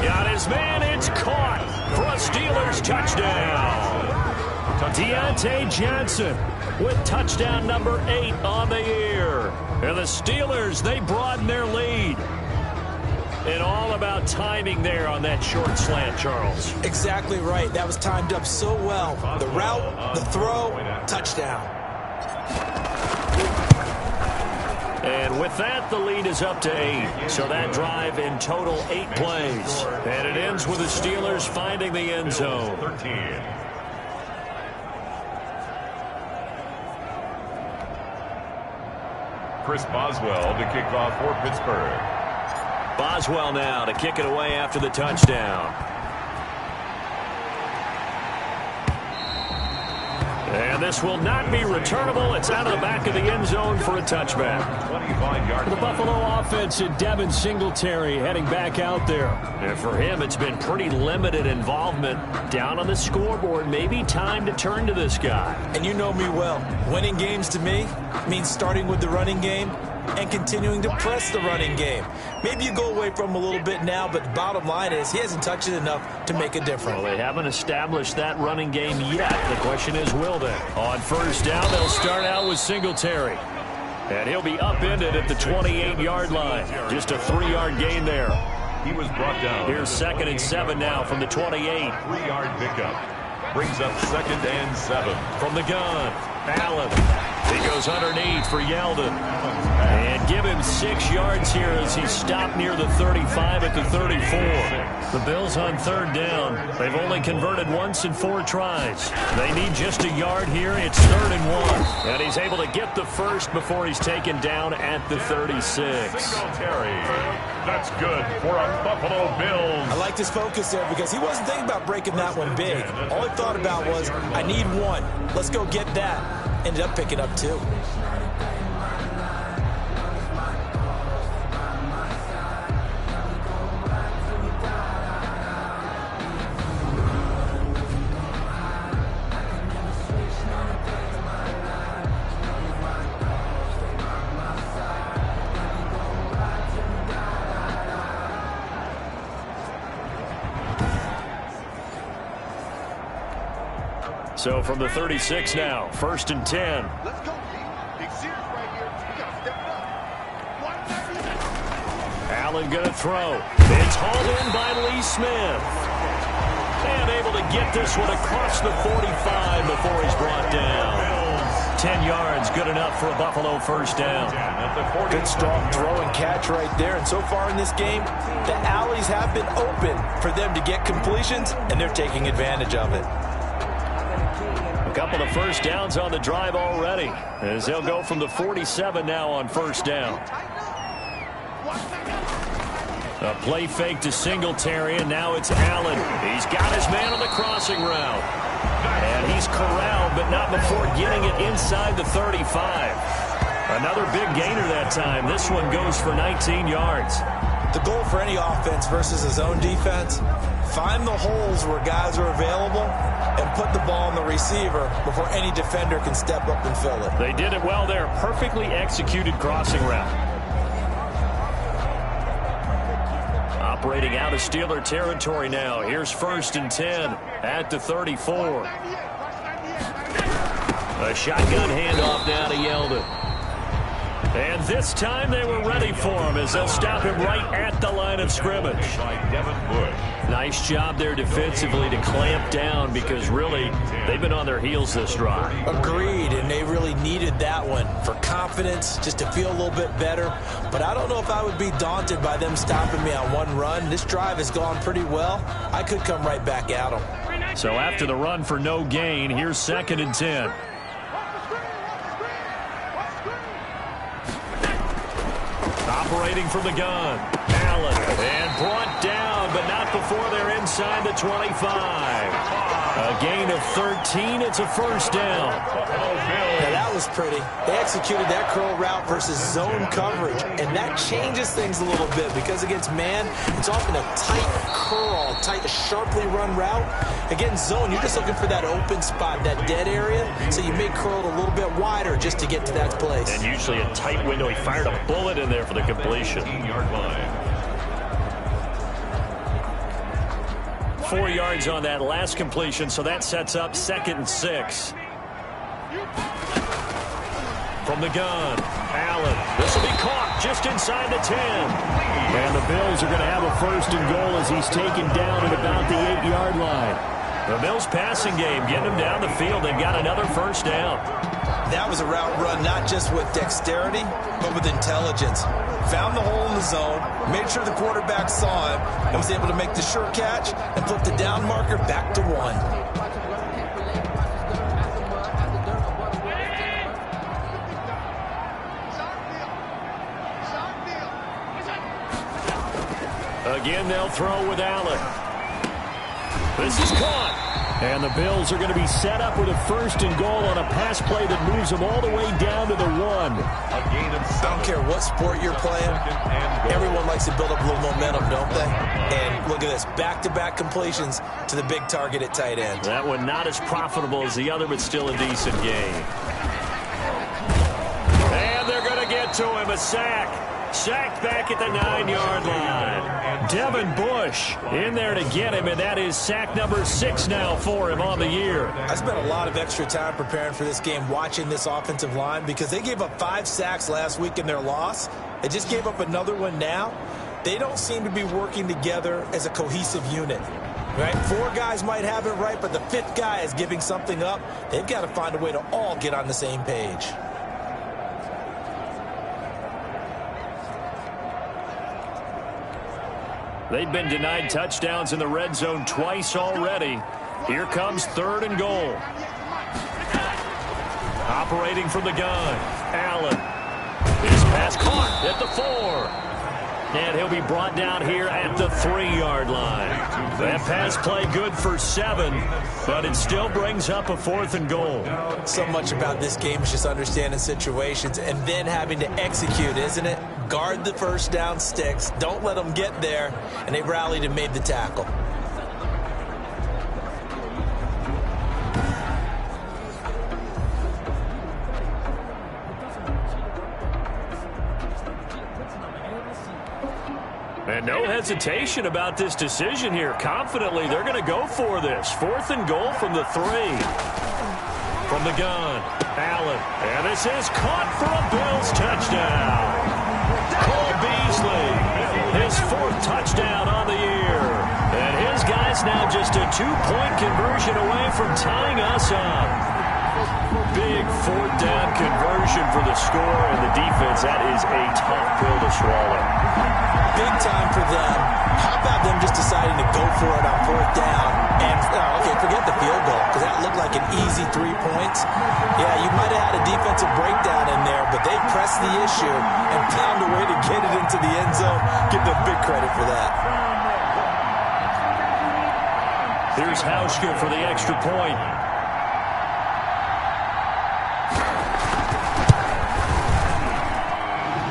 Got his man. It's caught for a Steelers touchdown. Deontay Johnson with touchdown number 8 on the year. And the Steelers, they broaden their lead. And all about timing there on that short slant, Charles. Exactly right. That was timed up so well. The route, the throw, touchdown. And with that, the lead is up to 8. So that drive in total 8 plays. And it ends with the Steelers finding the end zone. 13. Chris Boswell to kick off for Pittsburgh. Boswell now to kick it away after the touchdown. And this will not be returnable. It's out of the back of the end zone for a touchback. 25-yard. The Buffalo offense and Devin Singletary heading back out there. And for him, it's been pretty limited involvement. Down on the scoreboard, maybe time to turn to this guy. And you know me well. Winning games to me means starting with the running game and continuing to press the running game. Maybe you go away from him a little bit now, but the bottom line is he hasn't touched it enough to make a difference. Well, they haven't established that running game yet. The question is, will they? On first down, they'll start out with Singletary. And he'll be upended at the 28-yard line. Just a 3-yard gain there. He was brought down. Here's 2nd and 7 now from the 28. 3-yard pickup. Brings up 2nd and 7. From the gun, Allen. He goes underneath for Yeldon. And give him 6 yards here as he stopped near the 35 at the 34. The Bills on third down. They've only converted once in 4 tries. They need just a yard here. It's 3rd and 1. And he's able to get the first before he's taken down at the 36. That's good for a Buffalo Bills. I like his focus there because he wasn't thinking about breaking that one big. All he thought about was, I need 1. Let's go get that. Ended up picking up 2. So from the 36 now, 1st and 10. Let's go, Big serious right here. We got to step it up. Allen going to throw. It's hauled in by Lee Smith. And able to get this one across the 45 before he's brought down. 10 yards, good enough for a Buffalo first down. Good strong throw and catch right there. And so far in this game, the alleys have been open for them to get completions, and they're taking advantage of it. A couple of first downs on the drive already, as they'll go from the 47 now on first down. A play fake to Singletary, and now it's Allen. He's got his man on the crossing route. And he's corralled, but not before getting it inside the 35. Another big gainer that time. This one goes for 19 yards. The goal for any offense versus a zone defense, find the holes where guys are available and put the ball on the receiver before any defender can step up and fill it. They did it well there. Perfectly executed crossing route. Operating out of Steeler territory now. Here's 1st and 10 at the 34. A shotgun handoff now to Yeldon. And this time they were ready for him as they'll stop him right at the line of scrimmage. Nice job there defensively to clamp down because really they've been on their heels this drive. Agreed, and they really needed that one for confidence, just to feel a little bit better. But I don't know if I would be daunted by them stopping me on one run. This drive has gone pretty well. I could come right back at them. So after the run for no gain, here's 2nd and 10. Operating from the gun, Allen, and brought down, but not before they're inside the 25. A gain of 13, it's a first down. Now that was pretty. They executed that curl route versus zone coverage, and that changes things a little bit because against man, it's often a tight curl, tight, sharply run route. Against zone, you're just looking for that open spot, that dead area, so you may curl it a little bit wider just to get to that place. And usually a tight window. He fired a bullet in there for the completion. 4 yards on that last completion, so that sets up 2nd and 6. From the gun, Allen. This will be caught just inside the 10. And the Bills are going to have a 1st and goal as he's taken down at about the 8-yard line. The Bills passing game, getting them down the field. They've got another first down. That was a route run not just with dexterity, but with intelligence. Found the hole in the zone, made sure the quarterback saw him, and was able to make the sure catch and flip the down marker back to 1. Again, they'll throw with Allen. This is caught. And the Bills are going to be set up with a 1st and goal on a pass play that moves them all the way down to the 1. I don't care what sport you're playing. Everyone likes to build up a little momentum, don't they? And look at this. Back-to-back completions to the big target at tight end. That one not as profitable as the other, but still a decent game. And they're going to get to him. A sack. Sacked back at the 9-yard line. Devin Bush in there to get him, and that is sack number 6 now for him on the year. I spent a lot of extra time preparing for this game, watching this offensive line, because they gave up 5 sacks last week in their loss. They just gave up another one now. They don't seem to be working together as a cohesive unit. Right? 4 guys might have it right, but the 5th guy is giving something up. They've got to find a way to all get on the same page. They've been denied touchdowns in the red zone twice already. Here comes 3rd and goal. Operating from the gun, Allen. His pass caught at the 4. And he'll be brought down here at the 3-yard line. That pass play good for 7, but it still brings up a 4th and goal. So much about this game is just understanding situations and then having to execute, isn't it? Guard the first down sticks. Don't let them get there. And they rallied and made the tackle. And no hesitation about this decision here. Confidently, they're going to go for this. 4th and goal from the 3. From the gun, Allen. And this is caught for a Bills touchdown. Cole Beasley, his 4th touchdown on the year. And his guy's now just a 2-point conversion away from tying us up. Big 4th down conversion for the score, and the defense, that is a tough pill to swallow. Big time for them. How about them just deciding to go for it on 4th down? And, okay, forget the field goal, because that looked like an easy 3 points. Yeah, you might have had a defensive breakdown in there, but they pressed the issue and found a way to get it into the end zone. Give them big credit for that. Here's Hauschka for the extra point.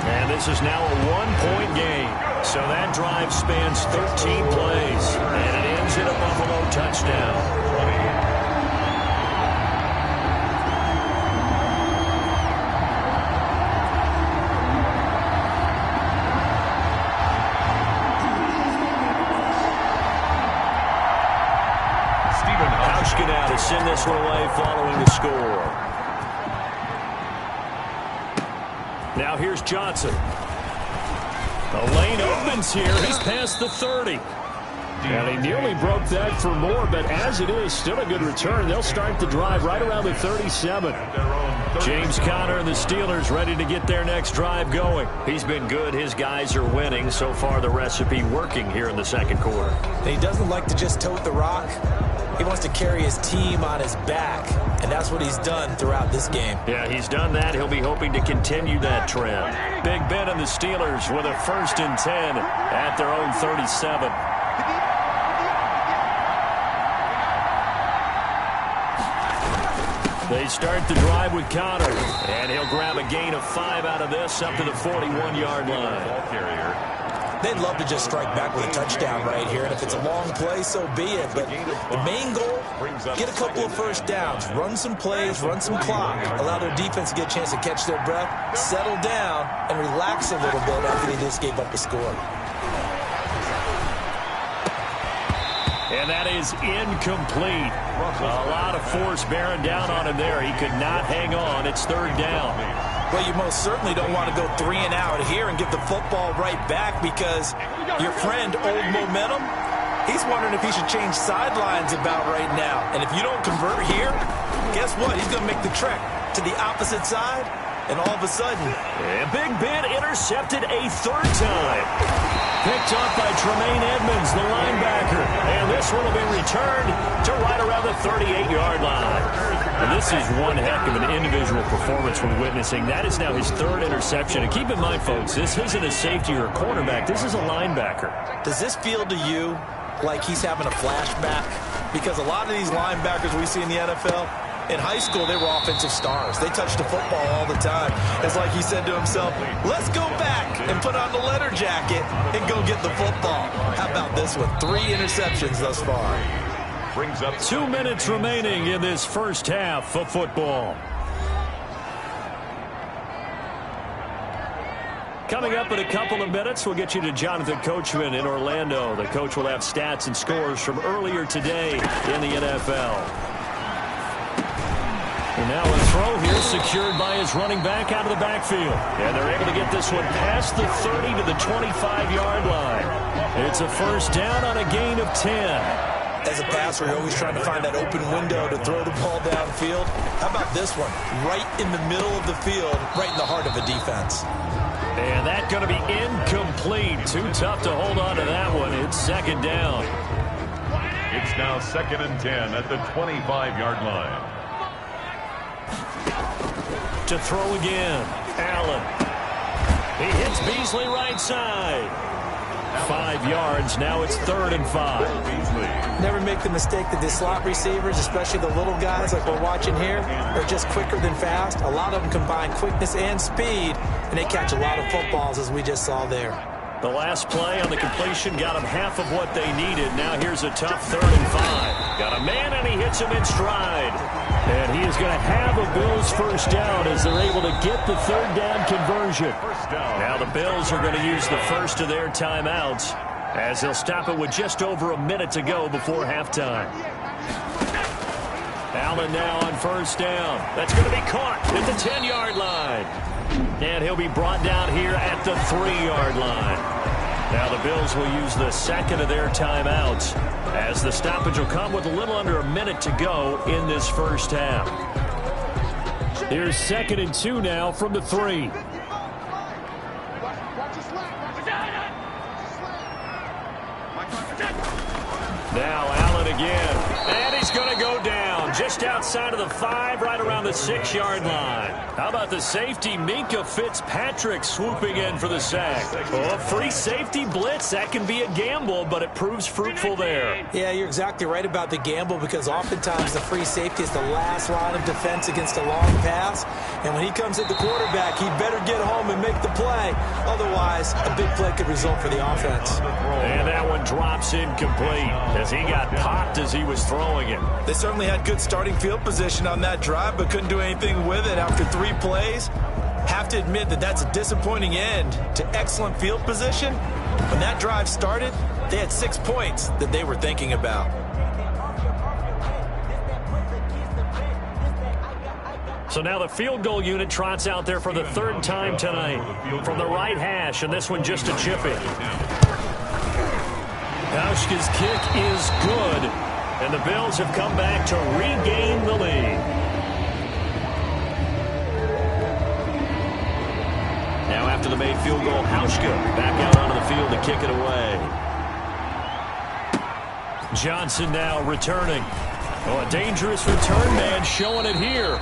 And this is now a 1-point game. So that drive spans 13 plays, and it ends in a Buffalo touchdown. Hauschka now to send this one away following the score. Now here's Johnson. The lane opens here. He's past the 30. And he nearly broke that for more, but as it is, still a good return. They'll start the drive right around the 37. James Conner and the Steelers ready to get their next drive going. He's been good. His guys are winning. So far, the recipe working here in the second quarter. He doesn't like to just tote the rock. He wants to carry his team on his back, and that's what he's done throughout this game. Yeah, he's done that. He'll be hoping to continue that trend. Big Ben and the Steelers with a 1st and 10 at their own 37. They start the drive with Conner, and he'll grab a gain of 5 out of this up to the 41-yard line. They'd love to just strike back with a touchdown right here, and if it's a long play, so be it. But the main goal, get a couple of first downs, run some plays, run some clock, allow their defense to get a chance to catch their breath, settle down, and relax a little bit after they just gave up the score. And that is incomplete. A lot of force bearing down on him there. He could not hang on. It's 3rd down. Well, you most certainly don't want to go 3 and out here and get the football right back, because your friend, Old Momentum, he's wondering if he should change sidelines about right now. And if you don't convert here, guess what? He's going to make the trek to the opposite side, and all of a sudden, and Big Ben intercepted a 3rd time. Picked up by Tremaine Edmonds, the linebacker. And this one will be returned to right around the 38-yard line. And this is one heck of an individual performance we're witnessing. That is now his 3rd interception. And keep in mind, folks, this isn't a safety or a cornerback. This is a linebacker. Does this feel to you like he's having a flashback? Because a lot of these linebackers we see in the NFL, in high school, they were offensive stars. They touched the football all the time. It's like he said to himself, let's go back and put on the leather jacket and go get the football. How about this one? 3 interceptions thus far. Brings up 2 minutes remaining in this first half of football. Coming up in a couple of minutes, we'll get you to Jonathan Coachman in Orlando. The coach will have stats and scores from earlier today in the NFL. And now a throw here secured by his running back out of the backfield. And they're able to get this one past the 30 to the 25-yard line. It's a 1st down on a gain of 10. As a passer, you're always trying to find that open window to throw the ball downfield. How about this one? Right in the middle of the field, right in the heart of a defense. And that's going to be incomplete. Too tough to hold on to that one. It's second down. It's now 2nd and 10 at the 25-yard line. To throw again. Allen. He hits Beasley right side. 5 yards. Now it's 3rd and 5. Never make the mistake that the slot receivers, especially the little guys like we're watching here, are just quicker than fast. A lot of them combine quickness and speed, and they catch a lot of footballs, as we just saw there. The last play on the completion got him half of what they needed. Now here's a tough 3rd and 5. Got a man, and he hits him in stride. And he is going to have a Bills first down as they're able to get the 3rd down conversion. Now the Bills are going to use the first of their timeouts as they'll stop it with just over a minute to go before halftime. Allen now on first down. That's going to be caught at the 10-yard line. And he'll be brought down here at the 3-yard line. Now the Bills will use the second of their timeouts as the stoppage will come with a little under a minute to go in this first half. Here's 2nd and 2 now from the 3. Now Allen again. And he's going to go down just outside of the 5, right around the 6-yard line. How about the safety, Minkah Fitzpatrick, swooping in for the sack. Oh, free safety blitz, that can be a gamble, but it proves fruitful there. Yeah, you're exactly right about the gamble because oftentimes the free safety is the last line of defense against a long pass. And when he comes at the quarterback, he better get home and make the play. Otherwise, a big play could result for the offense. And that one drops incomplete as he got popped as he was throwing it. They certainly had good starting field position on that drive, but couldn't do anything with it after 3 plays. Have to admit that that's a disappointing end to excellent field position. When that drive started, they had 6 points that they were thinking about. So now the field goal unit trots out there for the 3rd time tonight from the right hash, and this one just a chip in. Hauschka's kick is good, and the Bills have come back to regain the lead. Now after the made field goal, Hauschka back out onto the field to kick it away. Johnson now returning. Oh, a dangerous return man showing it here.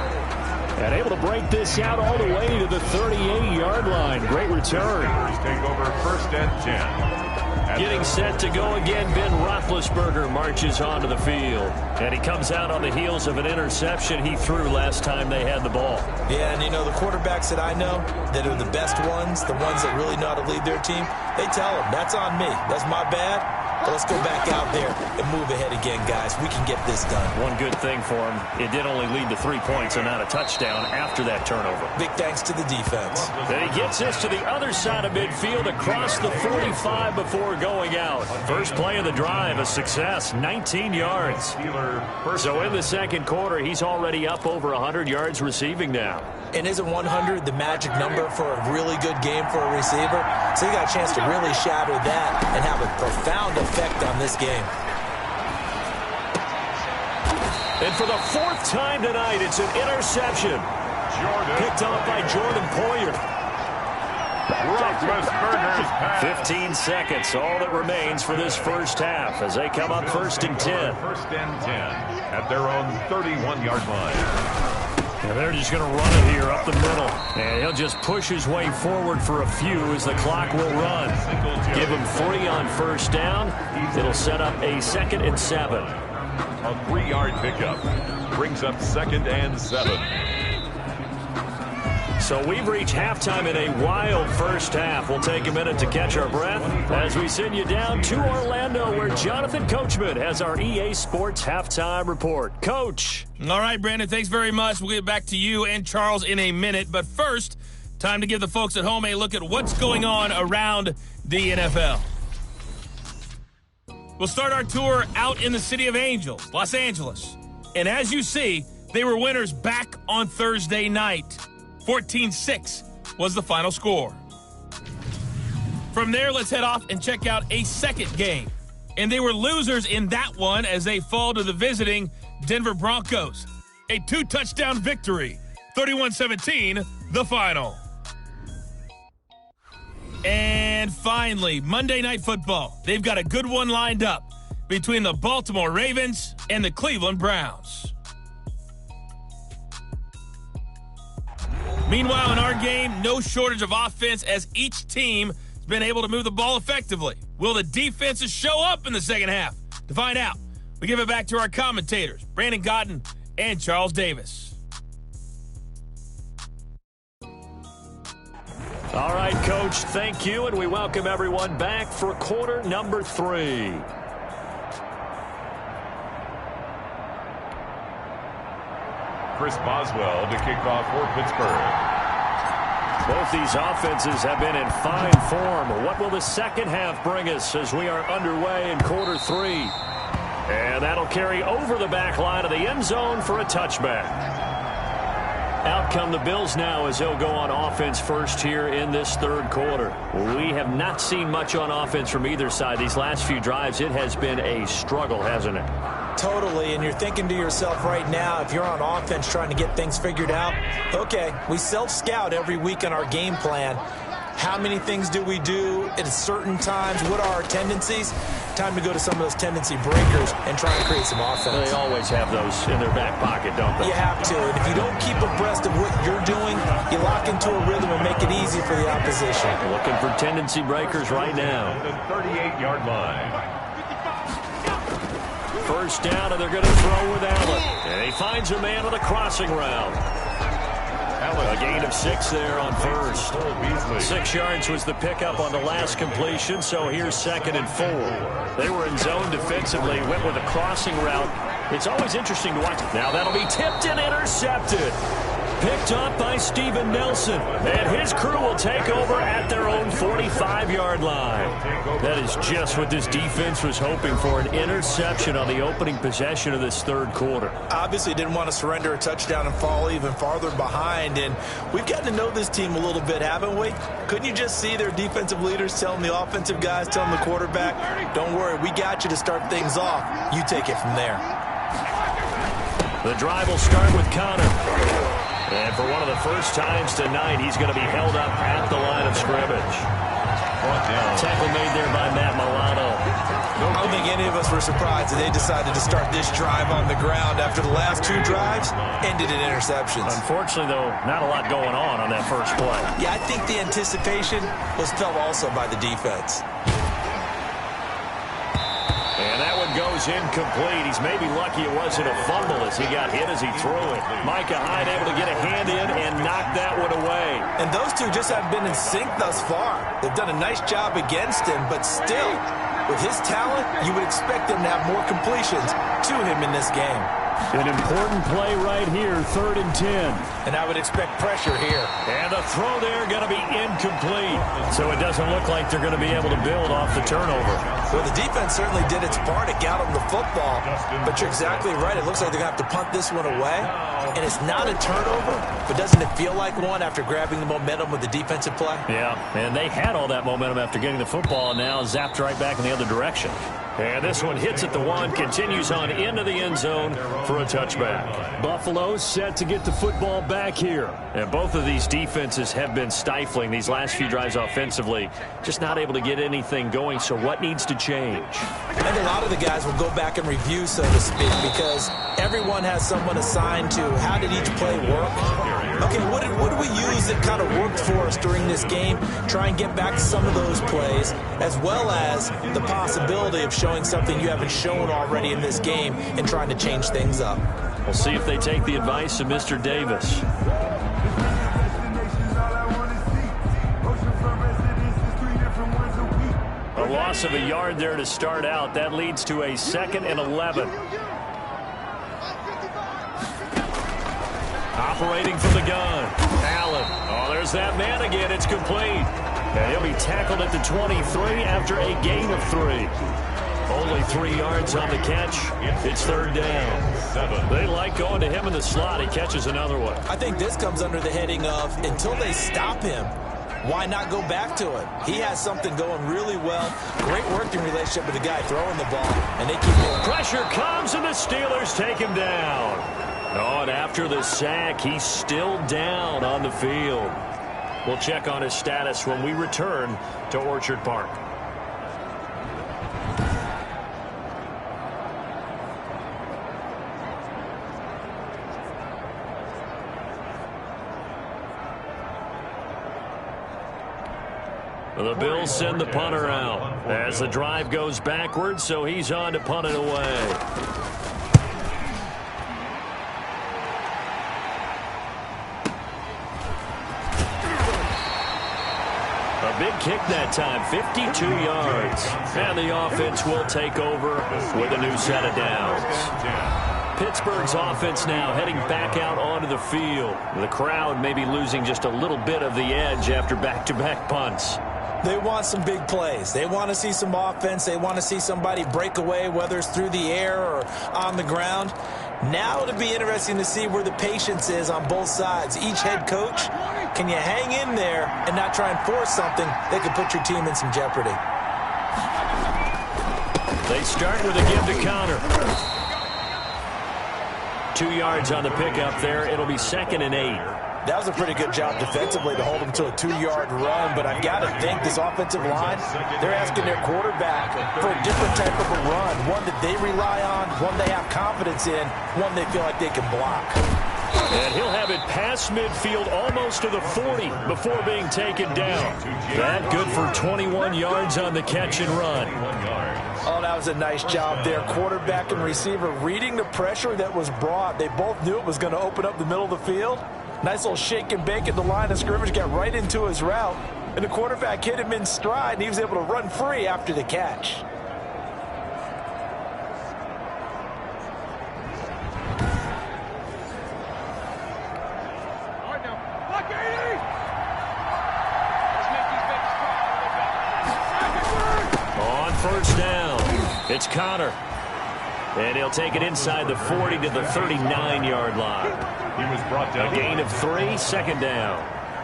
And able to break this out all the way to the 38-yard line. Great return. Take over 1st and 10. Getting set to go again, Ben Roethlisberger marches onto the field. And he comes out on the heels of an interception he threw last time they had the ball. Yeah, and you know, the quarterbacks that I know that are the best ones, the ones that really know how to lead their team, they tell them, that's on me. That's my bad. But let's go back out there and move ahead again, guys. We can get this done. One good thing for him, it did only lead to 3 points and not a touchdown after that turnover. Big thanks to the defense. Then he gets us to the other side of midfield across the 45 before going out. First play of the drive, a success, 19 yards. So in the second quarter, he's already up over 100 yards receiving now. And isn't 100 the magic number for a really good game for a receiver? So he got a chance to really shadow that and have a profound effect on this game. And for the 4th time tonight, it's an interception. Picked up by Jordan Poyer. 15 seconds, all that remains for this first half as they come up 1st and 10. 1st and 10 at their own 31-yard line. And they're just going to run it here up the middle. And he'll just push his way forward for a few as the clock will run. Give him 3 on first down. It'll set up a 2nd and 7. A 3-yard pickup brings up 2nd and 7. So we've reached halftime in a wild first half. We'll take a minute to catch our breath as we send you down to Orlando where Jonathan Coachman has our EA Sports Halftime Report. Coach. All right, Brandon, thanks very much. We'll get back to you and Charles in a minute. But first, time to give the folks at home a look at what's going on around the NFL. We'll start our tour out in the city of Angels, Los Angeles. And as you see, they were winners back on Thursday night. 14-6 was the final score. From there, let's head off and check out a second game. And they were losers in that one as they fall to the visiting Denver Broncos. A 2-touchdown victory. 31-17, the final. And finally, Monday Night Football. They've got a good one lined up between the Baltimore Ravens and the Cleveland Browns. Meanwhile, in our game, no shortage of offense as each team has been able to move the ball effectively. Will the defenses show up in the second half? To find out, we give it back to our commentators, Brandon Gaudin and Charles Davis. All right, Coach, thank you, and we welcome everyone back for quarter number 3. Chris Boswell to kick off for Pittsburgh. Both these offenses have been in fine form. What will the second half bring us as we are underway in quarter 3? And that'll carry over the back line of the end zone for a touchback. Out come the Bills now as they'll go on offense first here in this third quarter. We have not seen much on offense from either side. These last few drives, it has been a struggle, hasn't it? Totally, and you're thinking to yourself right now, if you're on offense trying to get things figured out, okay, we self-scout every week in our game plan. How many things do we do at certain times? What are our tendencies? Time to go to some of those tendency breakers and try to create some offense. They always have those in their back pocket, don't they? You have to, and if you don't keep abreast of what you're doing, you lock into a rhythm and make it easy for the opposition. Looking for tendency breakers right now. The 38-yard line. First down, and they're going to throw with Allen. And he finds a man on the crossing route. A gain of 6 there on first. 6 yards was the pickup on the last completion, so here's 2nd and 4. They were in zone defensively, went with a crossing route. It's always interesting to watch. Now that'll be tipped and intercepted. Picked up by Steven Nelson. And his crew will take over at their own 45-yard line. That is just what this defense was hoping for, an interception on the opening possession of this third quarter. Obviously didn't want to surrender a touchdown and fall even farther behind. And we've gotten to know this team a little bit, haven't we? Couldn't you just see their defensive leaders telling the offensive guys, telling the quarterback, don't worry, we got you to start things off. You take it from there. The drive will start with Connor. And for one of the first times tonight, he's going to be held up at the line of scrimmage. Tackle made there by Matt Milano. I don't think any of us were surprised that they decided to start this drive on the ground after the last 2 drives ended in interceptions. Unfortunately, though, not a lot going on that first play. Yeah, I think the anticipation was felt also by the defense. And that one goes incomplete. He's maybe lucky it wasn't a fumble as he got hit as he threw it. Micah Hyde able to get a hand in and knock that one away. And those two just haven't been in sync thus far. They've done a nice job against him, but still, with his talent, you would expect him to have more completions to him in this game. An important play right here, 3rd and 10. And I would expect pressure here. And the throw there going to be incomplete. So it doesn't look like they're going to be able to build off the turnover. Well, the defense certainly did its part to get them the football. But you're exactly right. It looks like they're going to have to punt this one away. And it's not a turnover, but doesn't it feel like one after grabbing the momentum with the defensive play? Yeah, and they had all that momentum after getting the football and now zapped right back in the other direction. And this one hits at the 1, continues on into the end zone for a touchback. Buffalo set to get the football back here. And both of these defenses have been stifling these last few drives offensively. Just not able to get anything going, so what needs to change? And a lot of the guys will go back and review, so to speak, because everyone has someone assigned to how did each play work. Okay, what did we use that kind of worked for us during this game? Try and get back to some of those plays, as well as the possibility of showing something you haven't shown already in this game and trying to change things up. We'll see if they take the advice of Mr. Davis. A loss of a yard there to start out. That leads to a 2nd and 11. Operating from the gun. Allen. Oh, there's that man again. It's complete. And he'll be tackled at the 23 after a gain of 3. Only 3 yards on the catch. It's 3rd down. They like going to him in the slot. He catches another one. I think this comes under the heading of until they stop him, why not go back to it? He has something going really well. Great working relationship with the guy throwing the ball, and they keep going. Pressure comes, and the Steelers take him down. Oh, and after the sack, he's still down on the field. We'll check on his status when we return to Orchard Park. The Bills send the punter out as the drive goes backwards, so he's on to punt it away. A big kick that time, 52 yards. And the offense will take over with a new set of downs. Pittsburgh's offense now heading back out onto the field. The crowd may be losing just a little bit of the edge after back-to-back punts. They want some big plays. They want to see some offense. They want to see somebody break away, whether it's through the air or on the ground. Now it'll be interesting to see where the patience is on both sides. Each head coach, can you hang in there and not try and force something that could put your team in some jeopardy? They start with a give to Conner. 2 yards on the pickup there. It'll be 2nd and 8. That was a pretty good job defensively to hold them to a 2-yard run, but I've got to think this offensive line, they're asking their quarterback for a different type of a run, one that they rely on, one they have confidence in, one they feel like they can block. And he'll have it past midfield almost to the 40 before being taken down. That good for 21 yards on the catch and run. Oh, that was a nice job there. Quarterback and receiver reading the pressure that was brought. They both knew it was going to open up the middle of the field. Nice little shake and bake at the line of scrimmage, got right into his route. And the quarterback hit him in stride, and he was able to run free after the catch. On first down, it's Conner. And he'll take it inside the 40 to the 39-yard line. He was brought down. A gain of 3, 2nd down.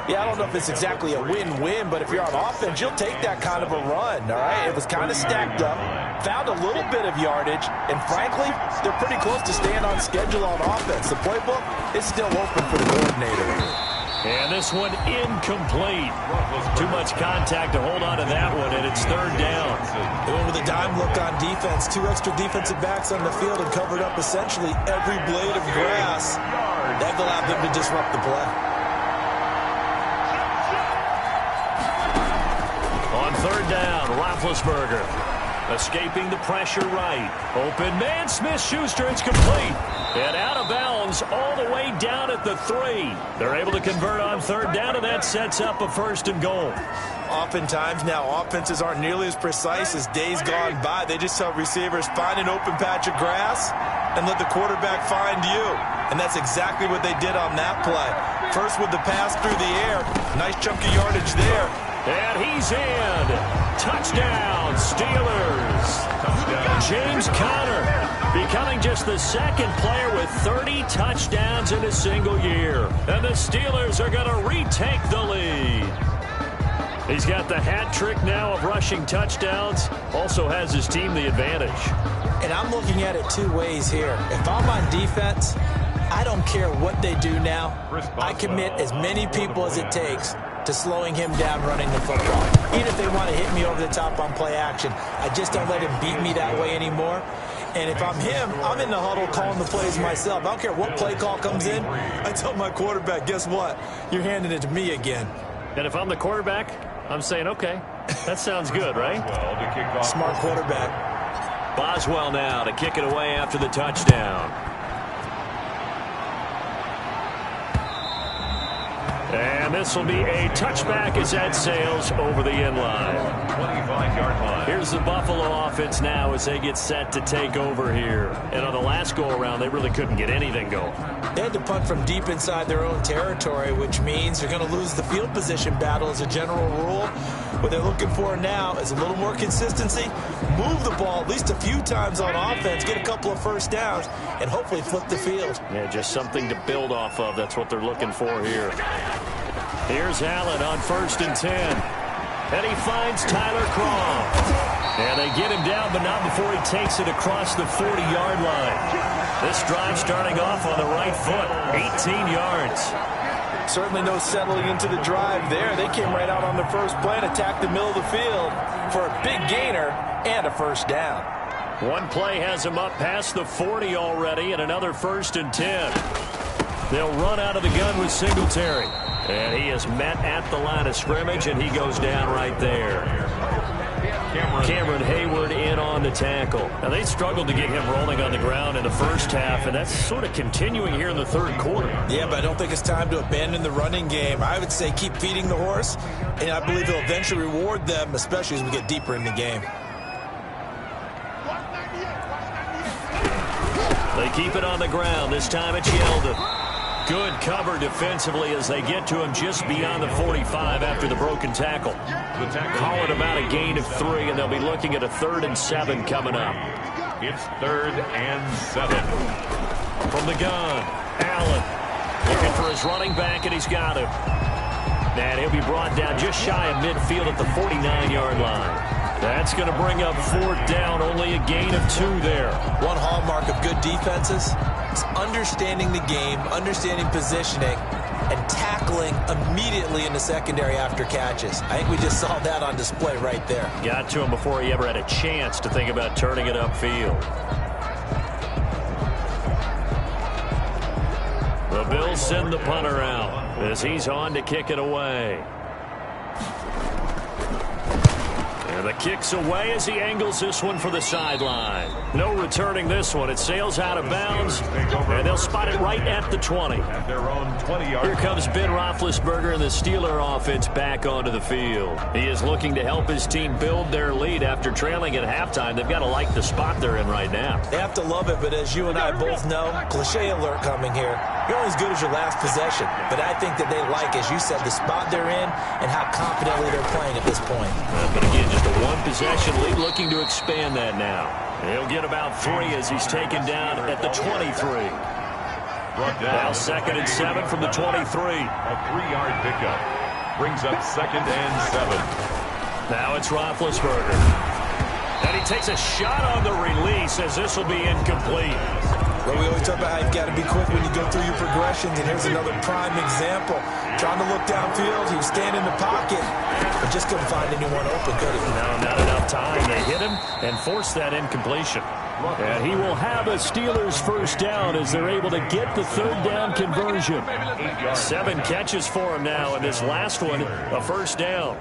Yeah, I don't know if it's exactly a win-win, but if you're on offense, you'll take that kind of a run, all right? It was kind of stacked up, found a little bit of yardage, and frankly, they're pretty close to staying on schedule on offense. The playbook is still open for the coordinator. And this one incomplete. Too much contact to hold on to that one, and it's 3rd down. They went with a dime look on defense. 2 extra defensive backs on the field and covered up essentially every blade of grass. That allowed them to disrupt the play. On 3rd down, Roethlisberger escaping the pressure right. Open man, Smith-Schuster, it's complete. And out of bounds all the way down at the 3. They're able to convert on 3rd down, and that sets up a 1st and goal. Oftentimes now offenses aren't nearly as precise as days gone by. They just tell receivers, find an open patch of grass and let the quarterback find you. And that's exactly what they did on that play. First with the pass through the air. Nice chunky yardage there. And he's in. Touchdown, Steelers. James Conner becoming just the 2nd player with 30 touchdowns in a single year. And the Steelers are going to retake the lead. He's got the hat trick now of rushing touchdowns. Also has his team the advantage. And I'm looking at it 2 ways here. If I'm on defense, I don't care what they do now. I commit as many people as it takes to slowing him down running the football. Even if they want to hit me over the top on play action, I just don't let him beat me that way anymore. And if I'm him, I'm in the huddle calling the plays myself. I don't care what play call comes in. I tell my quarterback, guess what? You're handing it to me again. And if I'm the quarterback, I'm saying, okay, that sounds good, right? Smart quarterback. Boswell now to kick it away after the touchdown. And this will be a touchback as that sails over the end line. 25-yard line. Here's the Buffalo offense now as they get set to take over here. And on the last go-around, they really couldn't get anything going. They had to punt from deep inside their own territory, which means they're going to lose the field position battle as a general rule. What they're looking for now is a little more consistency, move the ball at least a few times on offense, get a couple of first downs, and hopefully flip the field. Yeah, just something to build off of. That's what they're looking for here. Here's Allen on 1st and 10. And he finds Tyler Kroft. And they get him down, but not before he takes it across the 40-yard line. This drive starting off on the right foot, 18 yards. Certainly no settling into the drive there. They came right out on the first play and attacked the middle of the field for a big gainer and a first down. One play has him up past the 40 already, and another 1st and 10. They'll run out of the gun with Singletary. And he is met at the line of scrimmage, and he goes down right there. Cameron Hayward in on the tackle. Now, they struggled to get him rolling on the ground in the first half, and that's sort of continuing here in the third quarter. Yeah, but I don't think it's time to abandon the running game. I would say keep feeding the horse, and I believe he'll eventually reward them, especially as we get deeper in the game. They keep it on the ground. This time it's Yeldon. Good cover defensively as they get to him just beyond the 45 after the broken tackle. Call it about a gain of 3, and they'll be looking at a 3rd and 7 coming up. It's 3rd and 7. From the gun, Allen looking for his running back, and he's got him. And he'll be brought down just shy of midfield at the 49-yard line. That's going to bring up 4th down, only a gain of 2 there. One hallmark of good defenses is understanding the game, understanding positioning, and tackling immediately in the secondary after catches. I think we just saw that on display right there. Got to him before he ever had a chance to think about turning it upfield. The Bills send the punter out as he's on to kick it away. And the kick's away as he angles this one for the sideline. No returning this one. It sails out of bounds, and they'll spot it right at the 20. At their own 20-yard. Here comes Ben Roethlisberger and the Steeler offense back onto the field. He is looking to help his team build their lead after trailing at halftime. They've got to like the spot they're in right now. They have to love it, but as you and I both know, cliche alert coming here. You're only as good as your last possession. But I think that they like, as you said, the spot they're in and how confidently they're playing at this point. But again, just a one-possession lead, looking to expand that now. He'll get about 3 as he's taken down at the 23. Now 2nd and 7 from the 23. A 3-yard pickup brings up 2nd and 7. Now it's Roethlisberger. And he takes a shot on the release as this will be incomplete. Well, we always talk about how you've got to be quick when you go through your progressions, and here's another prime example. Trying to look downfield, he was standing in the pocket, but just couldn't find anyone open, could he? No, not enough time. They hit him and forced that incompletion. And he will have a Steelers first down as they're able to get the 3rd down conversion. 7 catches for him now, and this last one, a first down.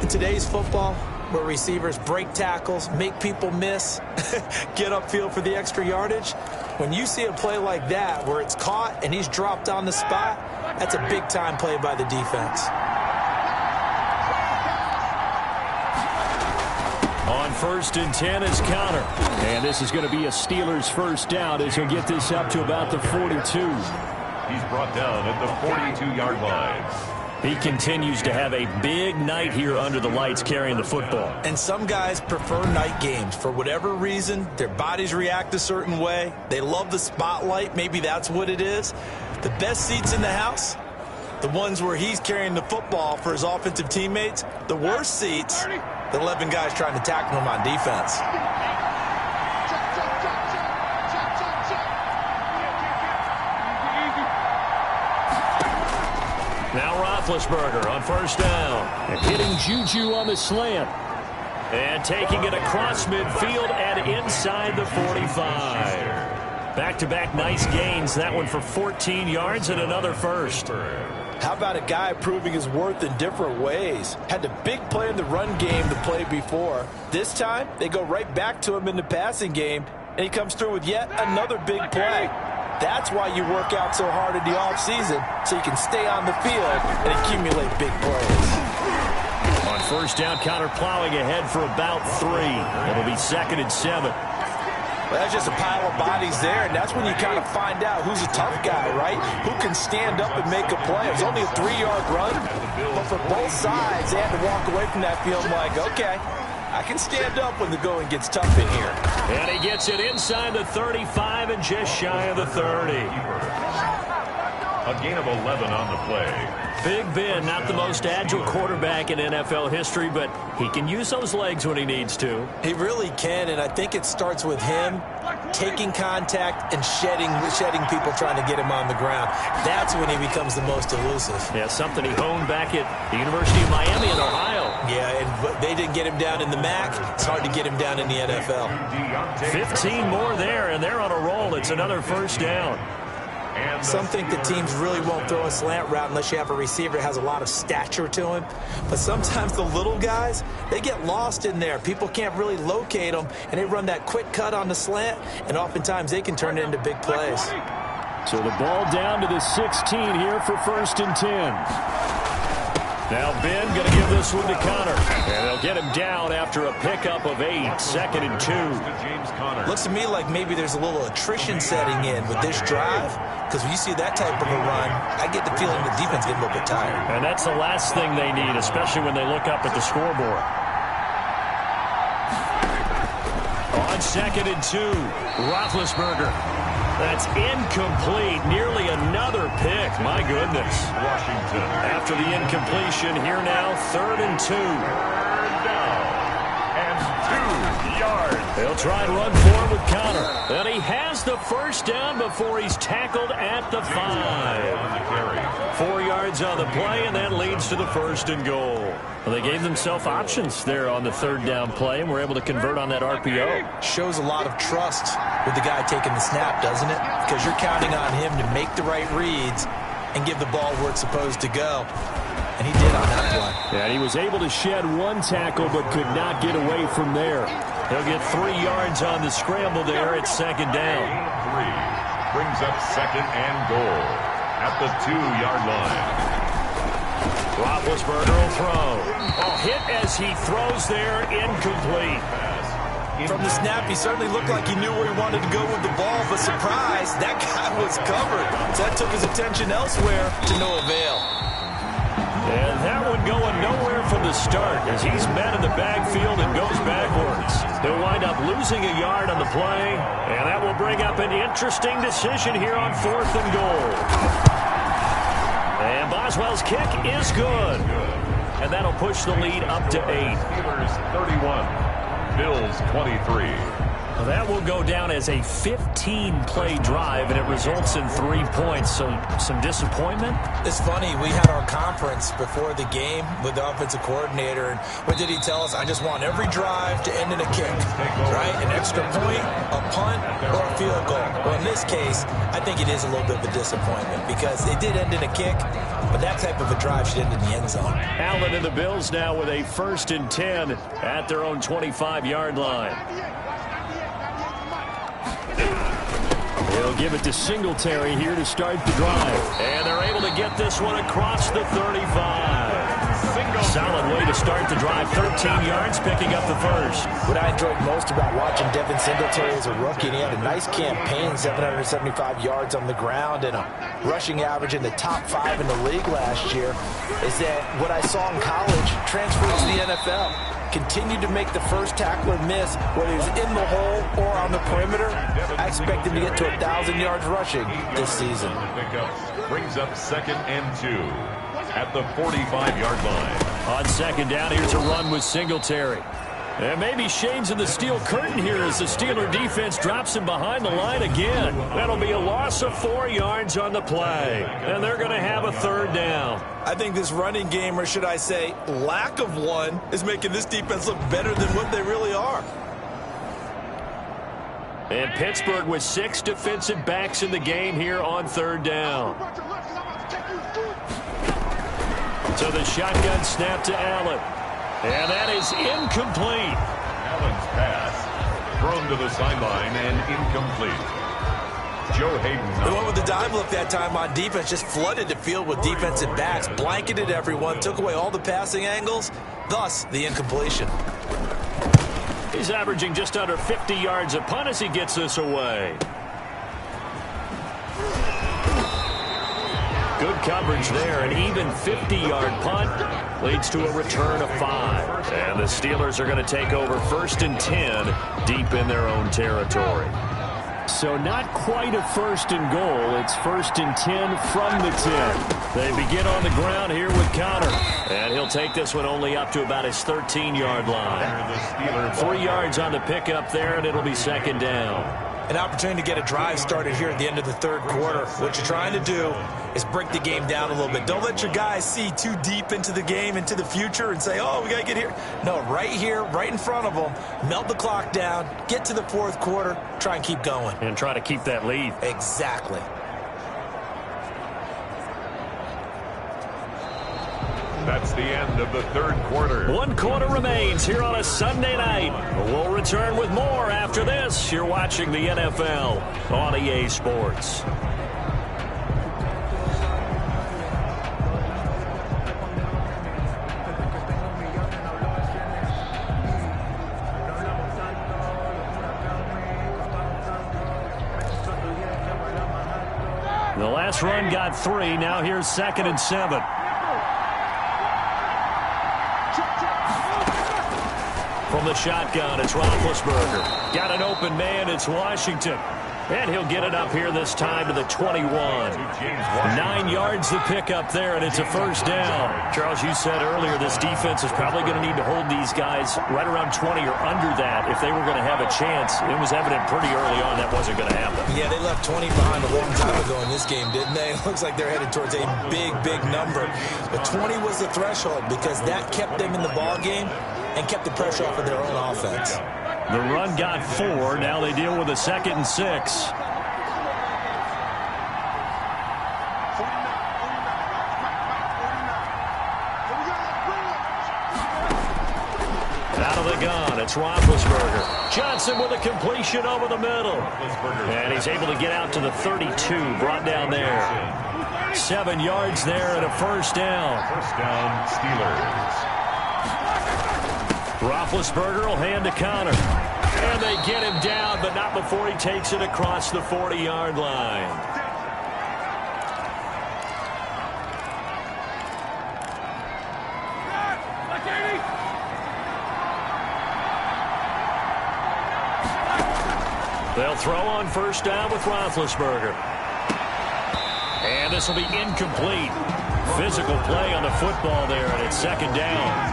In today's football, where receivers break tackles, make people miss, get upfield for the extra yardage, when you see a play like that where it's caught and he's dropped on the spot, that's a big-time play by the defense. On 1st and 10 is Conner. And this is going to be a Steelers first down as he'll get this up to about the 42. He's brought down at the 42-yard line. He continues to have a big night here under the lights carrying the football. And some guys prefer night games. For whatever reason, their bodies react a certain way. They love the spotlight. Maybe that's what it is. The best seats in the house, the ones where he's carrying the football for his offensive teammates. The worst seats, the 11 guys trying to tackle him on defense. Now Roethlisberger on first down. And hitting Juju on the slant. And taking it across midfield and inside the 45. Back-to-back nice gains. That one for 14 yards and another first. How about a guy proving his worth in different ways? Had the big play in the run game the play before. This time, they go right back to him in the passing game, and he comes through with yet another big play. That's why you work out so hard in the offseason, so you can stay on the field and accumulate big plays. On first down, Conner plowing ahead for about 3. It'll be 2nd and 7. Well, that's just a pile of bodies there, and that's when you kind of find out who's a tough guy, right? Who can stand up and make a play. It was only a 3-yard run, but for both sides, they had to walk away from that field like, okay, I can stand up when the going gets tough in here. And he gets it inside the 35 and just shy of the 30. A gain of 11 on the play. Big Ben, not the most agile quarterback in NFL history, but he can use those legs when he needs to. He really can, and I think it starts with him taking contact and shedding people trying to get him on the ground. That's when he becomes the most elusive. Yeah, something he honed back at the University of Miami in Ohio. Yeah, and they didn't get him down in the MAC. It's hard to get him down in the NFL. 15 more there, and they're on a roll. It's another first down. Some think the teams really won't throw a slant route unless you have a receiver that has a lot of stature to him. But sometimes the little guys, they get lost in there. People can't really locate them, and they run that quick cut on the slant, and oftentimes they can turn it into big plays. So the ball down to the 16 here for 1st and 10. Now Ben going to give this one to Connor. And they'll get him down after a pickup of 8, 2nd and 2. Looks to me like maybe there's a little attrition setting in with this drive, because when you see that type of a run, I get the feeling the defense getting a little bit tired. And that's the last thing they need, especially when they look up at the scoreboard. On 2nd and 2, Roethlisberger. That's incomplete. Nearly another pick. My goodness. Washington. After the incompletion, here now, 3rd and 2. 3rd down and 2 yards. They'll try and run for him with Connor. And he has the first down before he's tackled at the 5. 4 yards on the play, and that leads to the 1st and goal. Well, they gave themselves options there on the 3rd down play, and were able to convert on that RPO. Shows a lot of trust with the guy taking the snap, doesn't it? Because you're counting on him to make the right reads and give the ball where it's supposed to go. And he did on that play. Yeah, he was able to shed 1 tackle, but could not get away from there. He'll get 3 yards on the scramble there at 2nd down. 3 brings up 2nd and goal at the 2-yard line. Roethlisberger will throw. Hit as he throws there, incomplete. From the snap, he certainly looked like he knew where he wanted to go with the ball, but surprise, that guy was covered. So that took his attention elsewhere to no avail. And that one going nowhere from the start as he's met in the backfield and goes backwards. He'll wind up losing a yard on the play, and that will bring up an interesting decision here on 4th and goal. And Boswell's kick is good. And that'll push the lead up to 8. Steelers 31, Bills 23. Well, that will go down as a 15-play drive, and it results in 3 points. So some disappointment? It's funny. We had our conference before the game with the offensive coordinator, and what did he tell us? I just want every drive to end in a kick, right? An extra point, a punt, or a field goal. Well, in this case, I think it is a little bit of a disappointment because it did end in a kick, but that type of a drive should end in the end zone. Allen and the Bills now with a 1st and 10 at their own 25-yard line. They'll give it to Singletary here to start the drive. And they're able to get this one across the 35. Solid way to start the drive. 13 yards, picking up the 1st. What I enjoyed most about watching Devin Singletary as a rookie, and he had a nice campaign, 775 yards on the ground and a rushing average in the top 5 in the league last year, is that what I saw in college transferred to the NFL. Continued to make the first tackler miss, whether he's in the hole or on the perimeter. I expect him to get to 1,000 yards rushing this season. Brings up 2nd and 2 at the 45-yard line. On 2nd down, here's a run with Singletary. And maybe shades in the steel curtain here as the Steeler defense drops him behind the line again. That'll be a loss of 4 yards on the play. And they're going to have a 3rd down. I think this running game, or should I say lack of one, is making this defense look better than what they really are. And Pittsburgh with 6 defensive backs in the game here on 3rd down. So the shotgun snap to Allen. And that is incomplete. Allen's pass thrown to the sideline and incomplete. Joe Hayden. The one with the dive look that time on defense just flooded the field with defensive backs, blanketed everyone, took away all the passing angles, thus the incompletion. He's averaging just under 50 yards a punt as he gets this away. Good coverage there. An even 50-yard punt leads to a return of 5. And the Steelers are going to take over 1st and 10 deep in their own territory. So not quite a first and goal. It's 1st and 10 from the 10. They begin on the ground here with Connor. And he'll take this one only up to about his 13-yard line. 3 yards on the pickup there, and it'll be 2nd down. An opportunity to get a drive started here at the end of the 3rd quarter. What you're trying to do is break the game down a little bit. Don't let your guys see too deep into the game, into the future, and say, oh, we got to get here. No, right here, right in front of them, melt the clock down, get to the 4th quarter, try and keep going. And try to keep that lead. Exactly. That's the end of the 3rd quarter. 1 quarter remains here on a Sunday night. We'll return with more after this. You're watching the NFL on EA Sports. The last run got 3. Now here's 2nd and 7. From the shotgun, it's Roethlisberger. Got an open man, it's Washington. And he'll get it up here this time to the 21. 9 yards to pick up there, and it's a 1st down. Charles, you said earlier this defense is probably going to need to hold these guys right around 20 or under that if they were going to have a chance. It was evident pretty early on that wasn't going to happen. Yeah, they left 20 behind a long time ago in this game, didn't they? It looks like they're headed towards a big, big number. But 20 was the threshold because that kept them in the ball game and kept the pressure off of their own offense. The run got 4. Now they deal with a 2nd and 6. Out of the gun, it's Roethlisberger. Johnson with a completion over the middle. And he's able to get out to the 32, brought down there. 7 yards there and a 1st down. 1st down, Steelers. Roethlisberger will hand to Connor. And they get him down, but not before he takes it across the 40-yard line. They'll throw on 1st down with Roethlisberger. And this will be incomplete. Physical play on the football there, and it's 2nd down.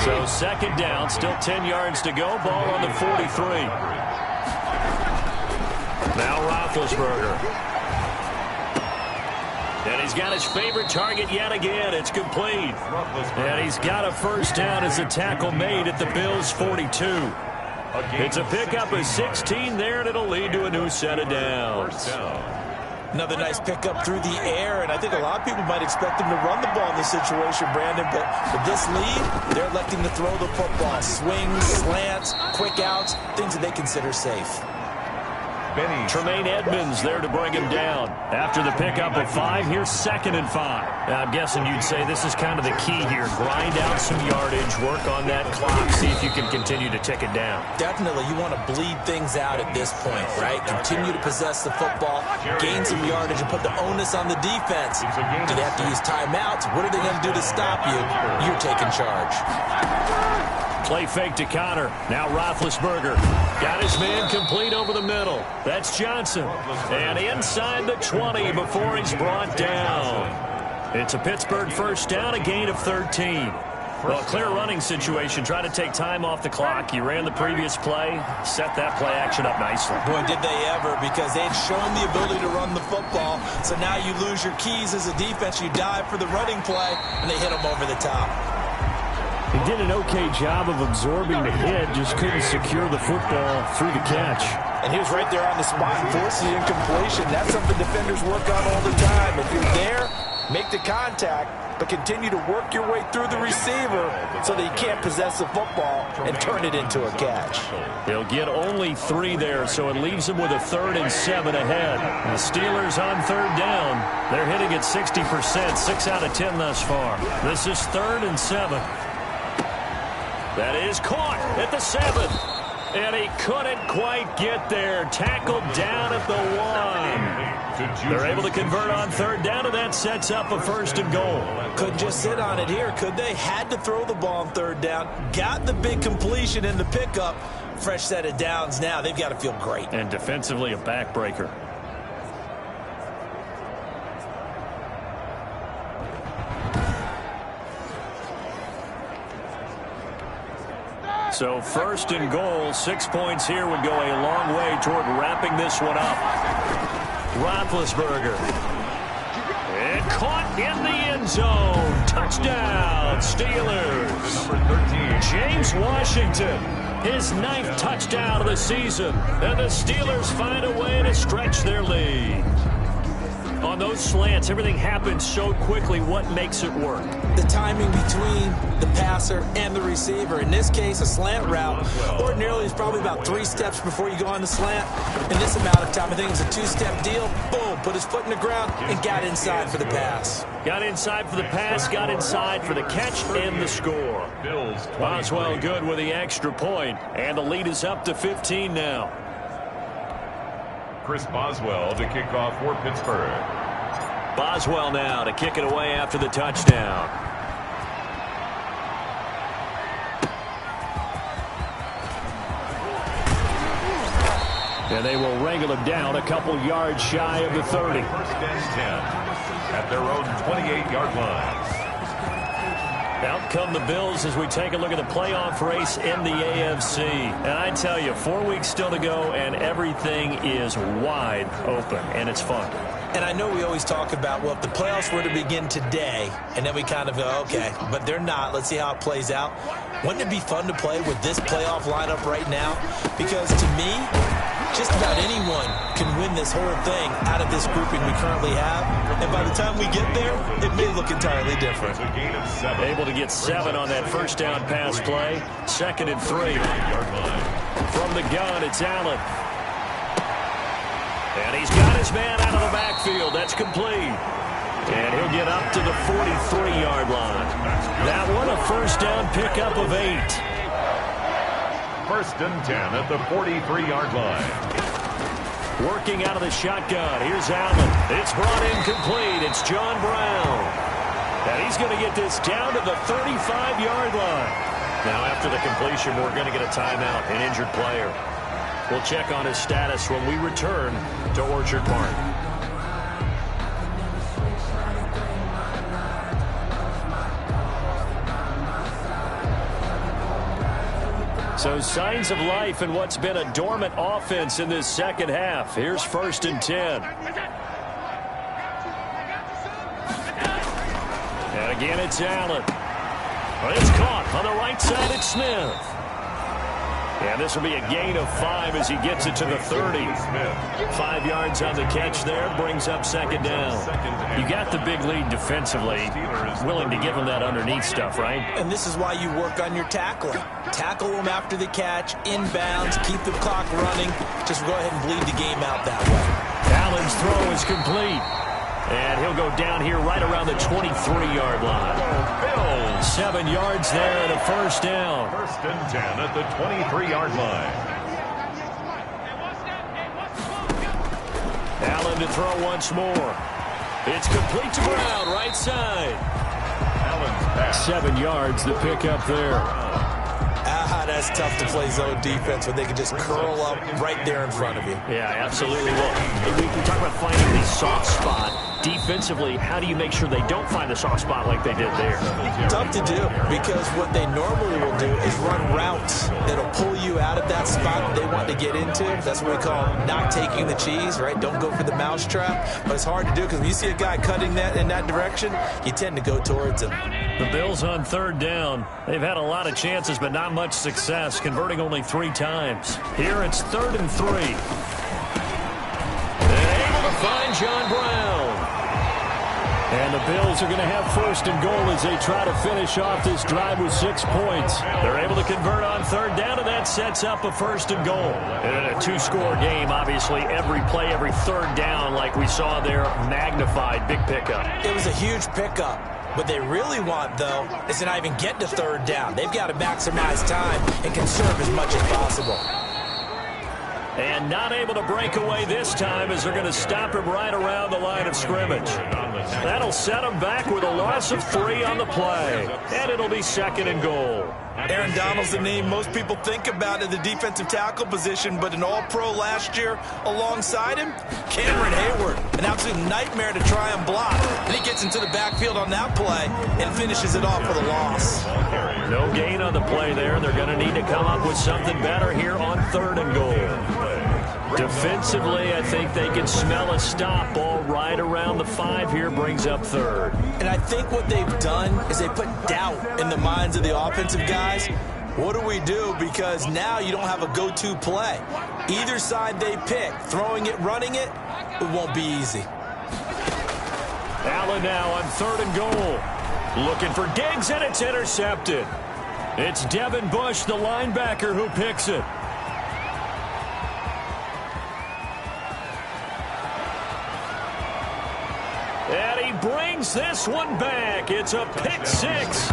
So 2nd down, still 10 yards to go. Ball on the 43. Now Roethlisberger. And he's got his favorite target yet again. It's complete. And he's got a 1st down as a tackle made at the Bills' 42. It's a pickup of 16 there, and it'll lead to a new set of downs. Another nice pickup through the air, and I think a lot of people might expect them to run the ball in this situation, Brandon, but with this lead, they're electing to throw the football. Swings, slants, quick outs, things that they consider safe. Tremaine Edmonds there to bring him down. After the pickup of 5, here's 2nd and 5. Now, I'm guessing you'd say this is kind of the key here. Grind out some yardage, work on that clock, see if you can continue to tick it down. Definitely, you want to bleed things out at this point, right? Continue to possess the football, gain some yardage, and put the onus on the defense. Do they have to use timeouts? What are they going to do to stop you? You're taking charge. Play fake to Connor. Now Roethlisberger. Got his man complete over the middle. That's Johnson. And inside the 20 before he's brought down. It's a Pittsburgh 1st down, a gain of 13. Well, clear running situation. Try to take time off the clock. You ran the previous play, set that play action up nicely. Boy, did they ever, because they'd shown the ability to run the football. So now you lose your keys as a defense. You dive for the running play, and they hit them over the top. He did an okay job of absorbing the hit, just couldn't secure the football through the catch. And he was right there on the spot and forcing the incompletion. That's something defenders work on all the time. If you're there, make the contact, but continue to work your way through the receiver so that you can't possess the football and turn it into a catch. He'll get only 3 there, so it leaves him with a 3rd and 7 ahead. The Steelers on 3rd down. They're hitting at 60%, 6 out of 10 thus far. This is 3rd and 7. That is caught at the 7. And he couldn't quite get there. Tackled down at the 1. They're able to convert on third down, and that sets up a 1st and goal. Couldn't just sit on it here, could they? Had to throw the ball on third down. Got the big completion in the pickup. Fresh set of downs now. They've got to feel great. And defensively, a backbreaker. So 1st and goal, 6 points here would go a long way toward wrapping this one up. Roethlisberger. And caught in the end zone. Touchdown, Steelers. Number 13. James Washington, his 9th touchdown of the season. And the Steelers find a way to stretch their lead. On those slants, everything happens so quickly. What makes it work? The timing between the passer and the receiver. In this case, a slant route ordinarily is probably about 3 steps before you go on the slant. In this amount of time, I think it was a 2-step deal. Boom, put his foot in the ground and got inside for the pass. Got inside for the pass, got inside for the catch and the score. Boswell good with the extra point, and the lead is up to 15 now. Chris Boswell to kick off for Pittsburgh. Boswell now to kick it away after the touchdown. And they will wrangle him down a couple yards shy of the 30. 1st and 10 at their own 28-yard line. Out come the Bills as we take a look at the playoff race in the AFC. And I tell you, 4 weeks still to go, and everything is wide open, and it's fun. And I know we always talk about, well, if the playoffs were to begin today, and then we kind of go, okay, but they're not. Let's see how it plays out. Wouldn't it be fun to play with this playoff lineup right now? Because to me, just about anyone can win this whole thing out of this grouping we currently have. And by the time we get there, it may look entirely different. Able to get 7 on that first down pass play. 2nd and 3. From the gun, it's Allen. And he's got his man out of the backfield. That's complete. And he'll get up to the 43-yard line. That one, a first down pickup of 8. 1st and 10 at the 43-yard line. Working out of the shotgun. Here's Allen. It's brought in complete. It's John Brown. And he's going to get this down to the 35-yard line. Now, after the completion, we're going to get a timeout, an injured player. We'll check on his status when we return to Orchard Park. So signs of life in what's been a dormant offense in this second half. Here's 1st and 10. And again, it's Allen. It's caught on the right side. It's Smith. And this will be a gain of 5 as he gets it to the 30. 5 yards on the catch there, brings up 2nd down. You got the big lead defensively, willing to give him that underneath stuff, right? And this is why you work on your tackling. Tackle them after the catch, inbounds, keep the clock running. Just go ahead and bleed the game out that way. Allen's throw is complete. And he'll go down here right around the 23-yard line. 7 yards there and a first down. 1st and 10 at the 23-yard line. Allen to throw once more. It's complete to Brown, right side. Allen's pass. 7 yards, the pickup there. That's tough to play zone defense when they can just curl up right there in front of you. Yeah, absolutely. Well, we talk about finding the soft spot. Defensively, how do you make sure they don't find the soft spot like they did there? Tough to do, because what they normally will do is run routes that'll pull you out of that spot they want to get into. That's what we call not taking the cheese, right? Don't go for the mousetrap. But it's hard to do because when you see a guy cutting that in that direction, you tend to go towards him. The Bills on 3rd down. They've had a lot of chances, but not much success, converting only 3 times. Here it's 3rd and 3. And able to find John Brown. And the Bills are going to have 1st and goal as they try to finish off this drive with 6 points. They're able to convert on 3rd down, and that sets up a 1st and goal. And a 2-score game, obviously. Every play, every 3rd down, like we saw there, magnified. Big pickup. It was a huge pickup. What they really want, though, is to not even get to 3rd down. They've got to maximize time and conserve as much as possible. And not able to break away this time as they're going to stop him right around the line of scrimmage. That'll set him back with a loss of 3 on the play. And it'll be 2nd and goal. Aaron Donald's the name most people think about at the defensive tackle position, but an all-pro last year alongside him, Cameron Hayward, an absolute nightmare to try and block. And he gets into the backfield on that play and finishes it off with a loss. No gain on the play there. They're going to need to come up with something better here on 3rd and goal. Defensively, I think they can smell a stop ball right around the 5 here, brings up 3rd. And I think what they've done is they put doubt in the minds of the offensive guys. What do we do? Because now you don't have a go-to play. Either side they pick, throwing it, running it, it won't be easy. Allen now on 3rd and goal. Looking for Diggs, and it's intercepted. It's Devin Bush, the linebacker, who picks it. And he brings this one back. It's a pick 6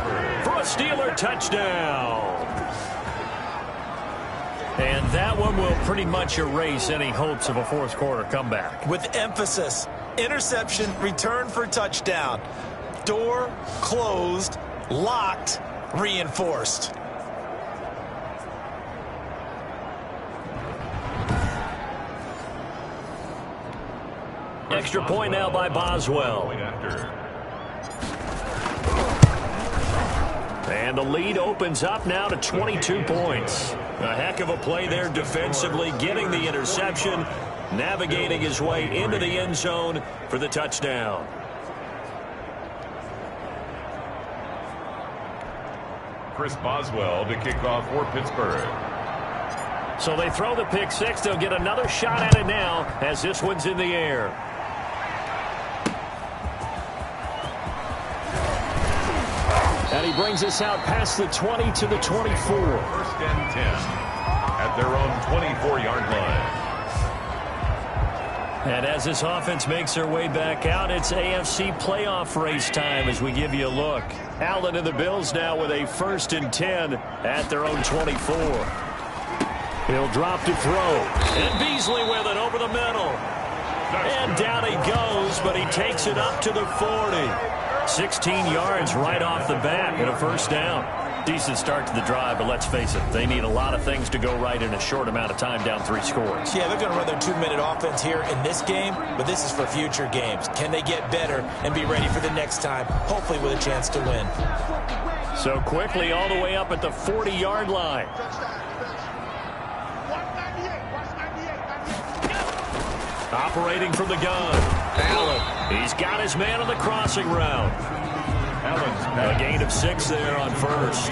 for a Steeler touchdown. And that one will pretty much erase any hopes of a 4th quarter comeback. With emphasis, interception, return for touchdown. Door closed, locked, reinforced. Extra point now by Boswell. And the lead opens up now to 22 points. A heck of a play there defensively, getting the interception, navigating his way into the end zone for the touchdown. Chris Boswell to kick off for Pittsburgh. So they throw the pick 6. They'll get another shot at it now as this one's in the air. And he brings us out past the 20 to the 24. 1st and 10 at their own 24-yard line. And as this offense makes their way back out, it's AFC playoff race time as we give you a look. Allen and the Bills now with a 1st and 10 at their own 24. He'll drop to throw. And Beasley with it over the middle. And down he goes, but he takes it up to the 40. 16 yards right off the bat and a 1st down. Decent start to the drive, but let's face it, they need a lot of things to go right in a short amount of time, down 3 scores. Yeah, they're going to run their 2-minute offense here in this game, but this is for future games. Can they get better and be ready for the next time, hopefully with a chance to win? So quickly all the way up at the 40-yard line. Operating from the gun. Allen. He's got his man on the crossing route. A gain of 6 there on 1st.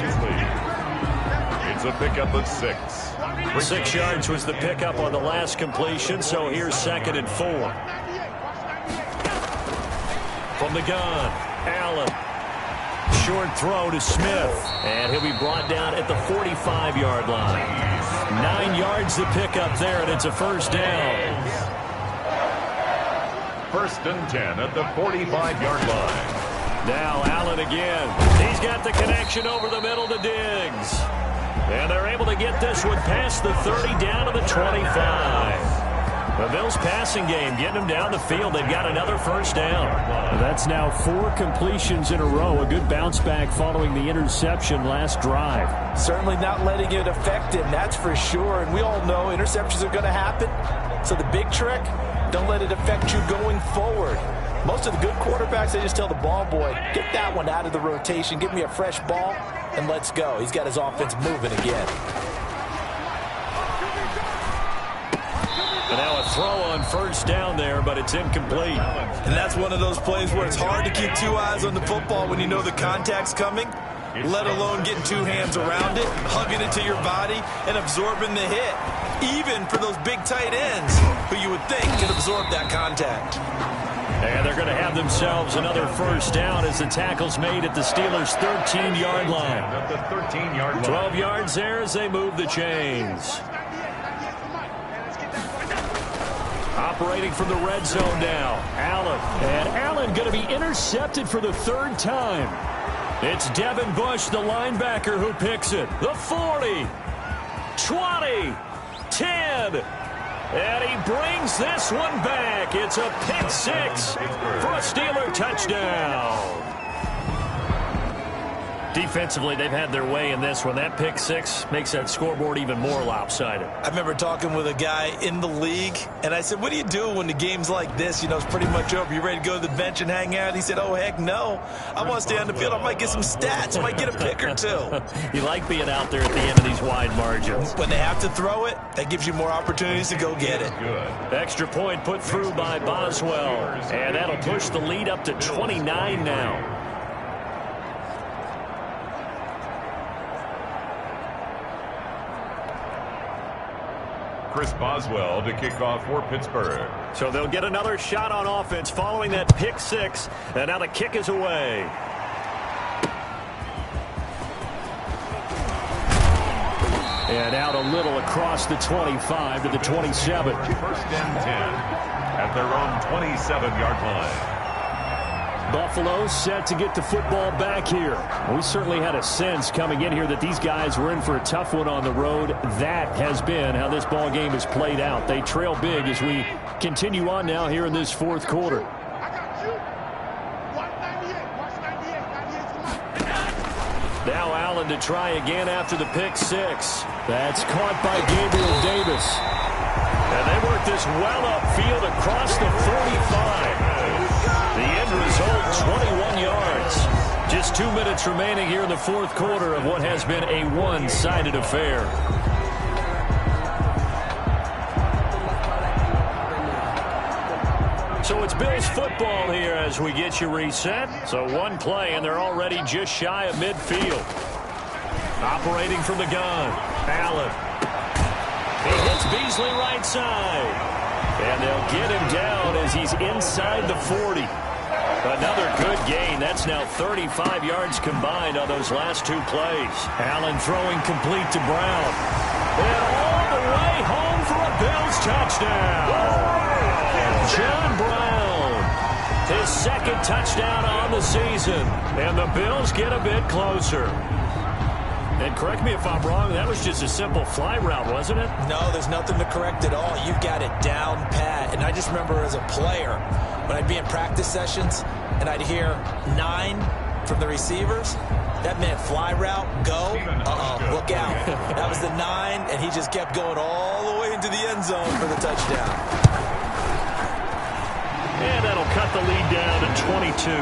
It's a pickup of 6. 6 yards was the pickup on the last completion, so here's 2nd and 4. From the gun, Allen. Short throw to Smith, and he'll be brought down at the 45-yard line. 9 yards to pick up there, and it's a 1st down. 1st and 10 at the 45-yard line. Now Allen again. He's got the connection over the middle to Diggs. And they're able to get this one past the 30 down to the 25. The Bills passing game getting them down the field. They've got another 1st down. That's now 4 completions in a row. A good bounce back following the interception last drive. Certainly not letting it affect him, that's for sure. And we all know interceptions are going to happen. So the big trick, don't let it affect you going forward. Most of the good quarterbacks, they just tell the ball boy, get that one out of the rotation, give me a fresh ball, and let's go. He's got his offense moving again. And now a throw on 1st down there, but it's incomplete. And that's one of those plays where it's hard to keep 2 eyes on the football when you know the contact's coming, let alone getting 2 hands around it, hugging it to your body, and absorbing the hit. Even for those big tight ends who you would think could absorb that contact. And they're going to have themselves another 1st down as the tackle's made at the Steelers' 13-yard line. At the 13-yard line. 12 yards there as they move the chains. Operating from the red zone now, Allen. And Allen going to be intercepted for the 3rd time. It's Devin Bush, the linebacker, who picks it. The 40, 20, 10, And he brings this one back. It's a pick six for a Steeler touchdown. Defensively, they've had their way in this one. That pick six makes that scoreboard even more lopsided. I remember talking with a guy in the league, and I said, what do you do when the game's like this? You know, it's pretty much over. You ready to go to the bench and hang out? He said, oh, heck no. I want to stay on the field. I might get some stats. I might get a pick or two. You like being out there at the end of these wide margins. When they have to throw it, that gives you more opportunities to go get it. Extra point put through by Boswell, and that'll push the lead up to 29 now. Chris Boswell to kick off for Pittsburgh. So they'll get another shot on offense following that pick six, and now the kick is away. And out a little across the 25 to the 27. First and 10 at their own 27-yard line. Buffalo set to get the football back here. We certainly had a sense coming in here that these guys were in for a tough one on the road. That has been how this ball game has played out. They trail big as we continue on now here in this fourth quarter. Now Allen to try again after the pick six. That's caught by Gabriel Davis. And they work this well upfield across the 45. The end result, 21 yards. Just 2 minutes remaining here in the fourth quarter of what has been a one-sided affair. So it's Bills football here as we get you reset. So one play, and they're already just shy of midfield. Operating from the gun, Allen. He hits Beasley right side. And they'll get him down as he's inside the 40. Another good gain. That's now 35 yards combined on those last two plays. Allen throwing complete to Brown. And all the way home for a Bills touchdown. John Brown. His second touchdown on the season. And the Bills get a bit closer. And correct me if I'm wrong, that was just a simple fly route, wasn't it? No, there's nothing to correct at all. You've got it down pat. And I just remember as a player, when I'd be in practice sessions and I'd hear 9 from the receivers, that meant fly route, go, look out. That was the 9, and he just kept going all the way into the end zone for the touchdown. And that'll cut the lead down to 22.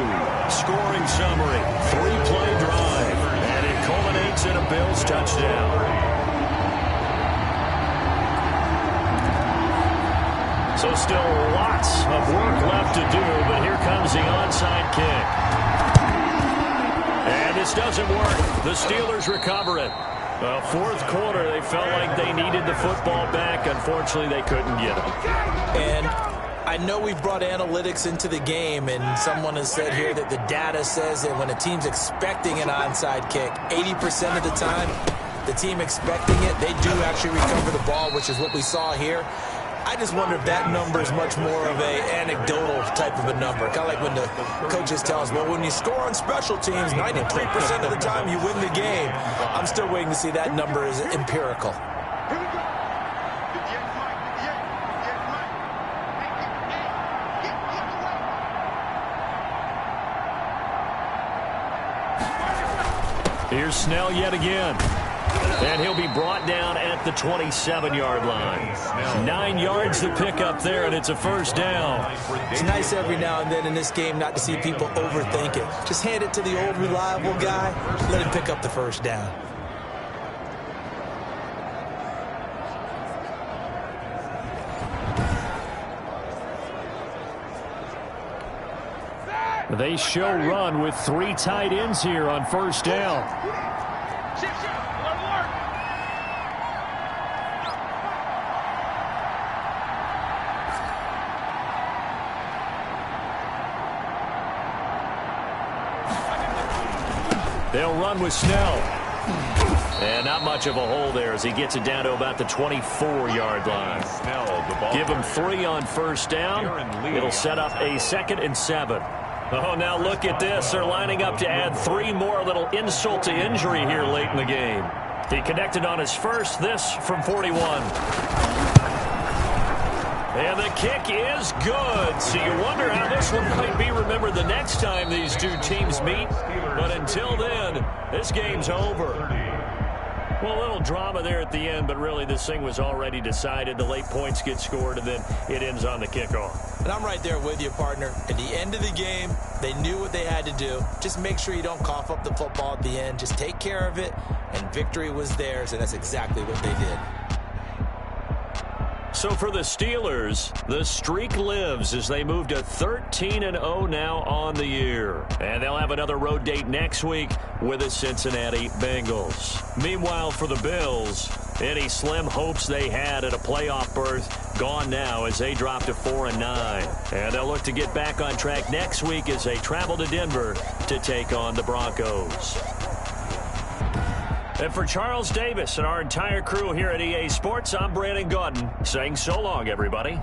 Scoring summary, 3-play drive. And it culminates in a Bills touchdown. So still lots of work left to do, but here comes the onside kick. And this doesn't work. The Steelers recover it. Fourth quarter, they felt like they needed the football back. Unfortunately, they couldn't get it. And I know we've brought analytics into the game, and someone has said here that the data says that when a team's expecting an onside kick, 80% of the time, the team expecting it, they do actually recover the ball, which is what we saw here. I just wonder if that number is much more of an anecdotal type of a number. Kind of like when the coaches tell us, well, when you score on special teams, 93% of the time you win the game. I'm still waiting to see that number is empirical. Here's Snell yet again. And he'll be brought down at the 27-yard line. 9 yards to pick up there, and it's a first down. It's nice every now and then in this game not to see people overthink it. Just hand it to the old reliable guy. Let him pick up the first down. They show run with 3 tight ends here on first down. They'll run with Snell. And not much of a hole there as he gets it down to about the 24-yard line. Give him 3 on first down. It'll set up a 2nd and 7. Oh, now look at this. They're lining up to add 3 more, little insult to injury here late in the game. He connected on his first, this from 41. And the kick is good. So you wonder how this one might be remembered the next time these two teams meet. But until then, this game's over. Well, a little drama there at the end, but really this thing was already decided. The late points get scored, and then it ends on the kickoff. And I'm right there with you, partner. At the end of the game, they knew what they had to do. Just make sure you don't cough up the football at the end. Just take care of it, and victory was theirs, and that's exactly what they did. So for the Steelers, the streak lives as they move to 13-0 now on the year. And they'll have another road date next week with the Cincinnati Bengals. Meanwhile, for the Bills, any slim hopes they had at a playoff berth gone now as they drop to 4-9. And they'll look to get back on track next week as they travel to Denver to take on the Broncos. And for Charles Davis and our entire crew here at EA Sports, I'm Brandon Gaudin saying so long, everybody.